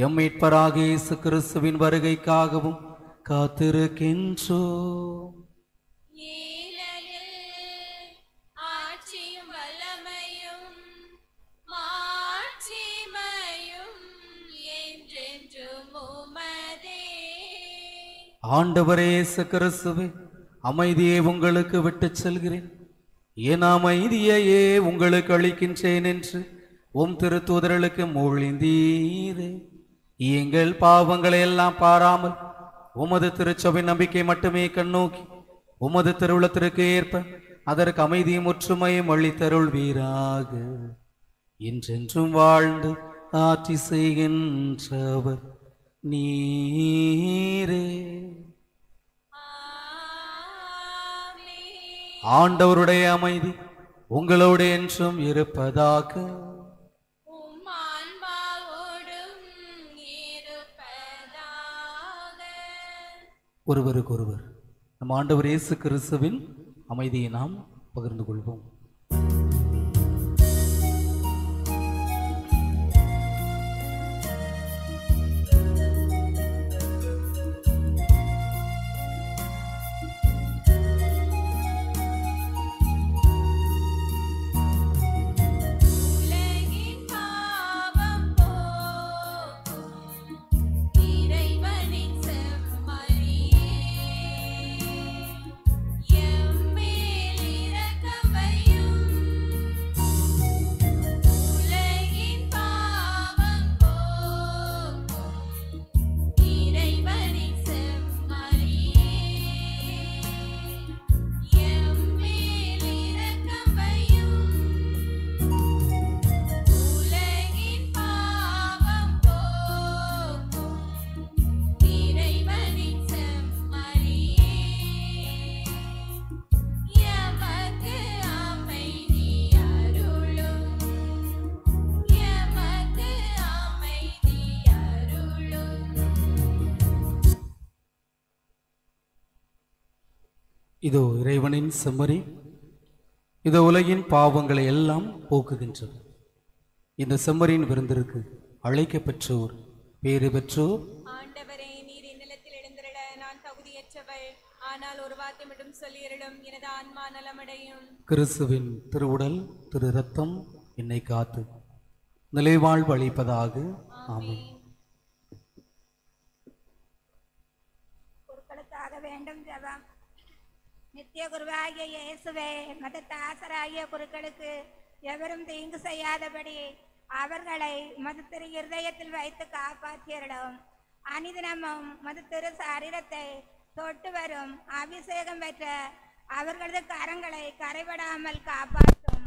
எம் மீட்பராக இயேசு கிறிஸ்துவின் வருகைக்காகவும் காத்திருக்கின்றோ. ஆட்சியும் வல்லமையும் மாட்சிமையும் என்றென்றும் உமதே. ஆண்டவரே இயேசு கிறிஸ்துவே, அமைதியை உங்களுக்கு விட்டுச் செல்கிறேன், என் அமைதியையே உங்களுக்கு அளிக்கின்றேன் என்று உம் திருத்தூதர்களுக்கு மொழிந்தீரே. எங்கள் பாவங்களை எல்லாம் பாராமல் உமது திருச்சபை நம்பிக்கை மட்டுமே கண்ணோக்கி உமது திருவுளத்திற்கு ஏற்ப அதற்கு அமைதியும் ஒற்றுமையும் அளித்தருள்வீராக. என்றென்றும் வாழ்ந்து ஆட்சி செய்கின்றவர் நீரே. ஆண்டவருடைய அமைதி உங்களோடு என்றும் இருப்பதாக. ஒருவருக்கொருவர் நம் ஆண்டவர் இயேசு கிறிஸ்துவின் அமைதியை நாம் பகிர்ந்து கொள்வோம். இதோ இறைவனின் செம்மறி, இதோ உலகின் பாவங்களை எல்லாம் போக்குகின்றது. இந்த செம்மறியின் விருந்திற்கு அழைக்க பெற்றோர் பேறு பெற்றோர். ஆண்டவரே, நீர் இந்நிலத்தில் எழுந்திரள நான் தகுதியற்றவள், ஆனால் ஒரு வார்த்தை மட்டும் சொல்லியருளும், எனது ஆன்மா நலமடையும். கிறிஸ்துவின் திருவுடல் திரு ரத்தம் என்னை காத்து நிலைவாழ்வு அளிப்பதாக. ஆமென். குருக்களுக்காக வேண்டும் ஜெபம். நித்திய குருவாகிய இயேசுவே, மதத்தாசராகிய குருக்களுக்கு எவரும் தீங்கு செய்யாதபடி அவர்களை மது திரு இருதயத்தில் வைத்து காப்பாற்றியர்களும், அனிதினமும் மது திரு சரீரத்தை தொட்டு வரும் அபிஷேகம் பெற்ற அவர்களது கரங்களை கரைபடாமல் காப்பாற்றும்.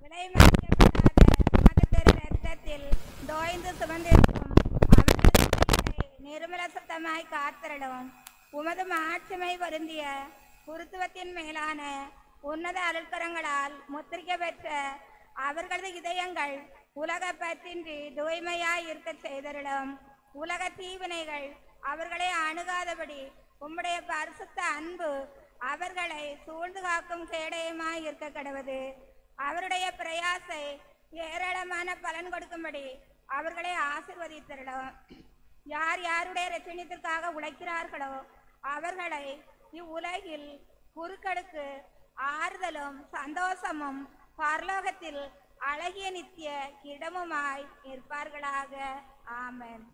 விலை மதிக்கப்படாத மது திரு ரத்தத்தில் தோய்ந்து சுமந்திருக்கும் அவர்களது நிர்மல சுத்தமாய் காத்திரலும். உமது மாட்சிமை பொருந்திய குருத்துவத்தின் மேலான உன்னத அருட்கரங்களால் முத்திரிக்க பெற்ற அவர்களது இதயங்கள் உலக பற்றின்றி தூய்மையாய் இருக்க செய்தருளும். உலக தீவினைகள் அவர்களை அணுகாதபடி உம்முடைய பரிசுத்த அன்பு அவர்களை சூழ்ந்து காக்கும் கேடயமாய் இருக்க கடவுது. அவருடைய பிரயாசை ஏராளமான பலன் கொடுக்கும்படி அவர்களை ஆசீர்வதித்தருளும். யார் யாருடைய ரட்சணியத்திற்காக உழைக்கிறார்களோ அவர்களை இவ்வுலகில் குருக்களுக்கு ஆறுதலும் சந்தோஷமும் பரலோகத்தில் அழகிய நித்திய இடமுமாய் இருப்பார்களாக. ஆமென்.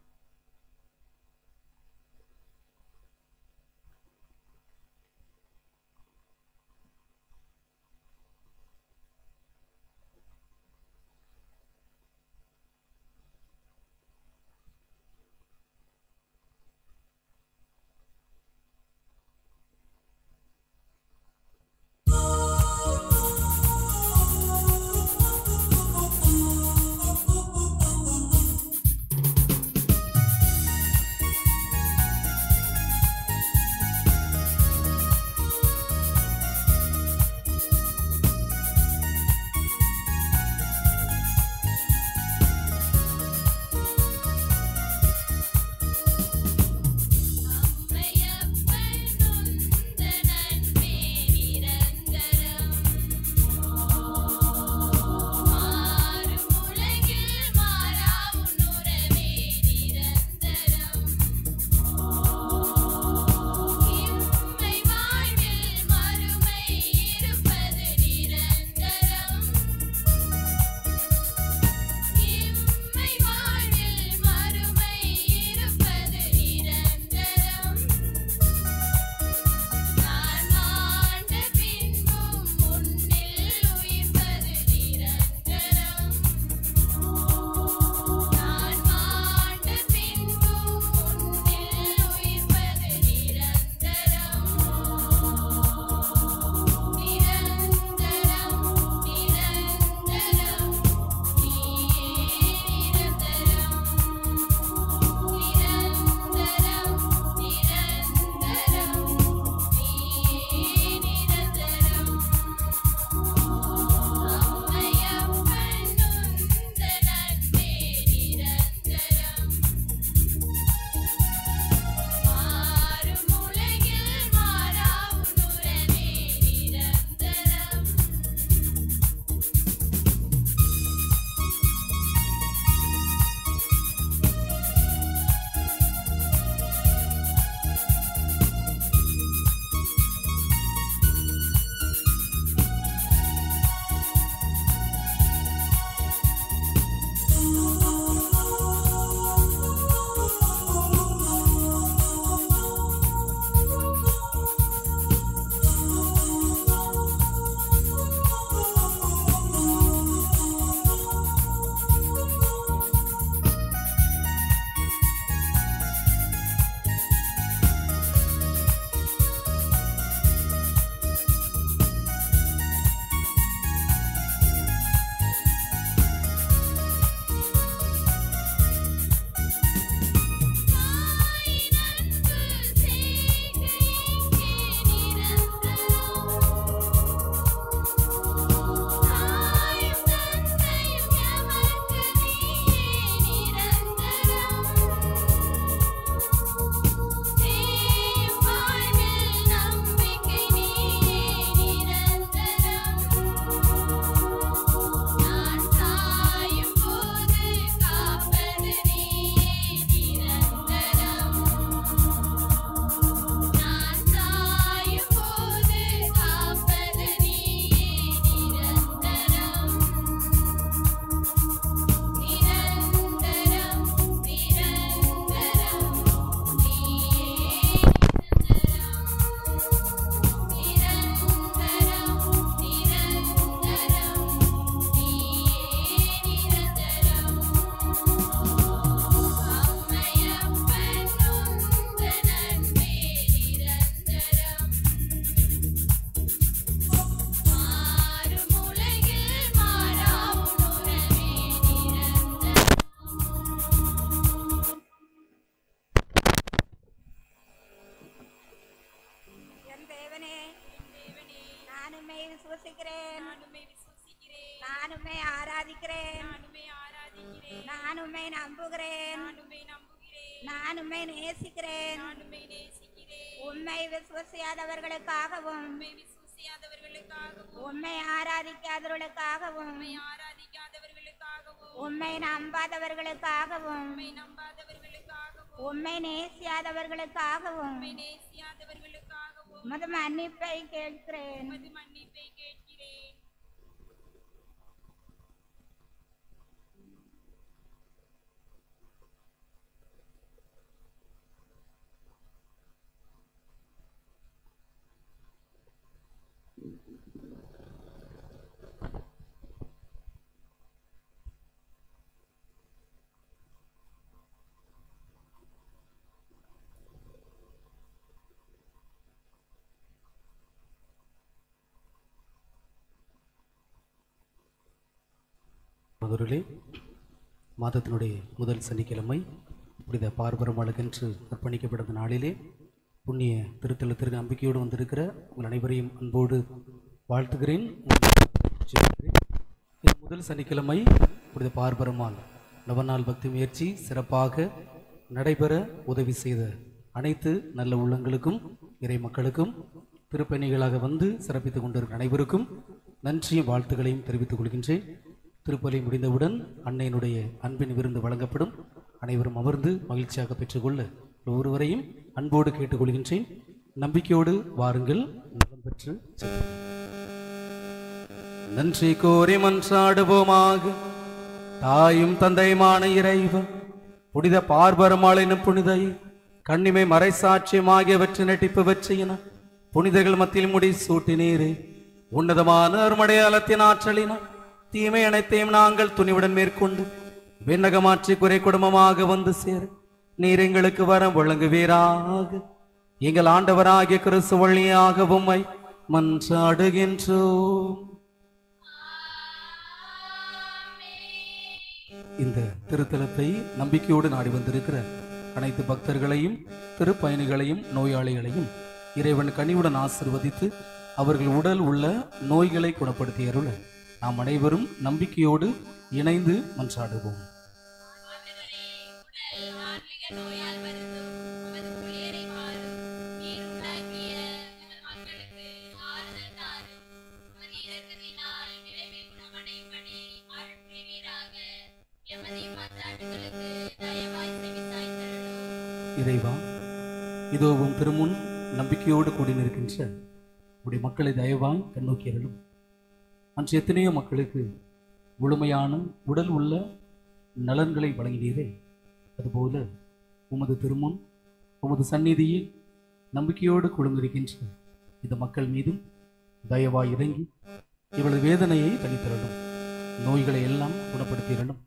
நான் உம்மை ஆராதிக்கிறேன், நான் உம்மை நம்புகிறேன், நான் உம்மை நேசிக்கிறேன். உம்மை விசுவாசியாதவர்களுக்காகவும் உம்மை ஆராதிக்காதவர்களுக்காகவும் உம்மை நம்பாதவர்களுக்காகவும் உம்மை நேசியாதவர்களுக்காகவும் உமது மன்னிப்பை கேட்கிறேன். மதுரிலே மாதத்தினுடைய முதல் சனிக்கிழமை புனித பார்பரமாளுக்கென்று அர்ப்பணிக்கப்பட்ட நாளிலே புண்ணிய திருத்தலத்திற்கு நம்பிக்கையோடு வந்திருக்கிற உங்கள் அனைவரையும் அன்போடு வாழ்த்துகிறேன். இந்த முதல் சனிக்கிழமை புனித பார்பரமாள் நவநாள் பக்தி முயற்சி சிறப்பாக நடைபெற உதவி செய்த அனைத்து நல்ல உள்ளங்களுக்கும் இறை மக்களுக்கும் திருப்பணிகளாக வந்து சிறப்பித்துக் கொண்டிருக்கிற அனைவருக்கும் நன்றியும் வாழ்த்துக்களையும் தெரிவித்துக் கொள்கின்றேன். திருப்பலி முடிந்தவுடன் அன்னையினுடைய அன்பின் விருந்து வழங்கப்படும். அனைவரும் அமர்ந்து மகிழ்ச்சியாக பெற்றுக்கொள்ள ஒவ்வொருவரையும் அன்போடு கேட்டுக்கொள்கின்றேன். நம்பிக்கையோடு வாருங்கள், நலம் பெற்று நன்றி கோரி மன்றாடுவோமாக. தாயும் தந்தையுமான இறைவன் புனித பார்பரமாளின் புனிதை கண்ணிமை மறைசாட்சியமாகியவற்றை நட்டிப்பு வச்சையின புனிதர்கள் மத்தியில் முடி சூட்டினீரே. உன்னதமான அருமடையாளத்தின் ஆற்றலினால் தீமை அனைத்தையும் நாங்கள் துணிவுடன் மேற்கொண்டு விண்ணகமாற்றி குறை குடும்பமாக வந்து சேர நீர் எங்களுக்கு வர வழங்குவீராக. எங்கள் ஆண்டவராகிய கிறிஸ்து வழியாக உம்மை மன்றாடுகின்றோம். இந்த திருத்தலத்தை நம்பிக்கையோடு நாடி வந்திருக்கிற அனைத்து பக்தர்களையும் திருப்பயணிகளையும் நோயாளிகளையும் இறைவன் கனிவுடன் ஆசிர்வதித்து அவர்கள் உடல் உள்ள நோய்களை குணப்படுத்தி அருள நாம் அனைவரும் நம்பிக்கையோடு இணைந்து மன்றாடுவோம். இறைவா, இதோவும் திருமுன் நம்பிக்கையோடு கூடி நிற்கின்ற உடைய மக்களை தயவாய் கண்ணோக்கியர்களும் அன்று எத்தனையோ மக்களுக்கு முழுமையான உடல் உள்ள நலன்களை வழங்கினீரே, அதுபோல உமது திருமுன் உமது சந்நிதியில் நம்பிக்கையோடு குழுந்திருக்கின்ற இந்த மக்கள் மீதும் தயவாய் இறங்கி இவளது வேதனையை தனித்திரணும், நோய்களை எல்லாம் குணப்படுத்திடணும்,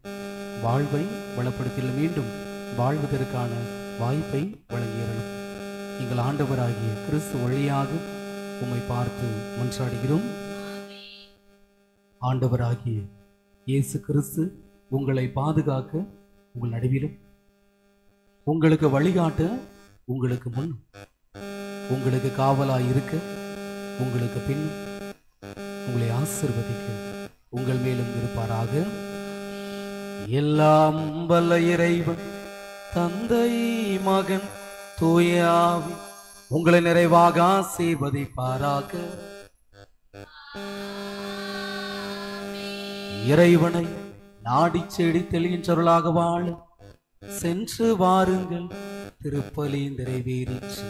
வாழ்வை வளப்படுத்திட மீண்டும் வாழ்வதற்கான வாய்ப்பை வழங்கிடணும். எங்கள் ஆண்டவராகிய கிறிஸ்து வழியாக உம்மை பார்த்து மன்றாடுகிறோம். ஆண்டவராகிய இயேசு கிறிஸ்து உங்களை பாதுகாக்க உங்கள் நடுவிலும், உங்களுக்கு வழிகாட்ட உங்களுக்கு முன், உங்களுக்கு காவலாய் இருக்க உங்களுக்கு பின், உங்களை ஆசீர்வதிக்க உங்கள் மேலும் இருப்பாராக. எல்லாம் வல்ல இறைவன் தந்தை மகன் தூய ஆவி உங்களை நிறைவாக ஆசீர்வதிப்பாராக. இறைவனை நாடி செடி தெளிகின்றவர்களாக வாழ சென்று வாருங்கள். திருப்பலி நிறைவேறிற்று.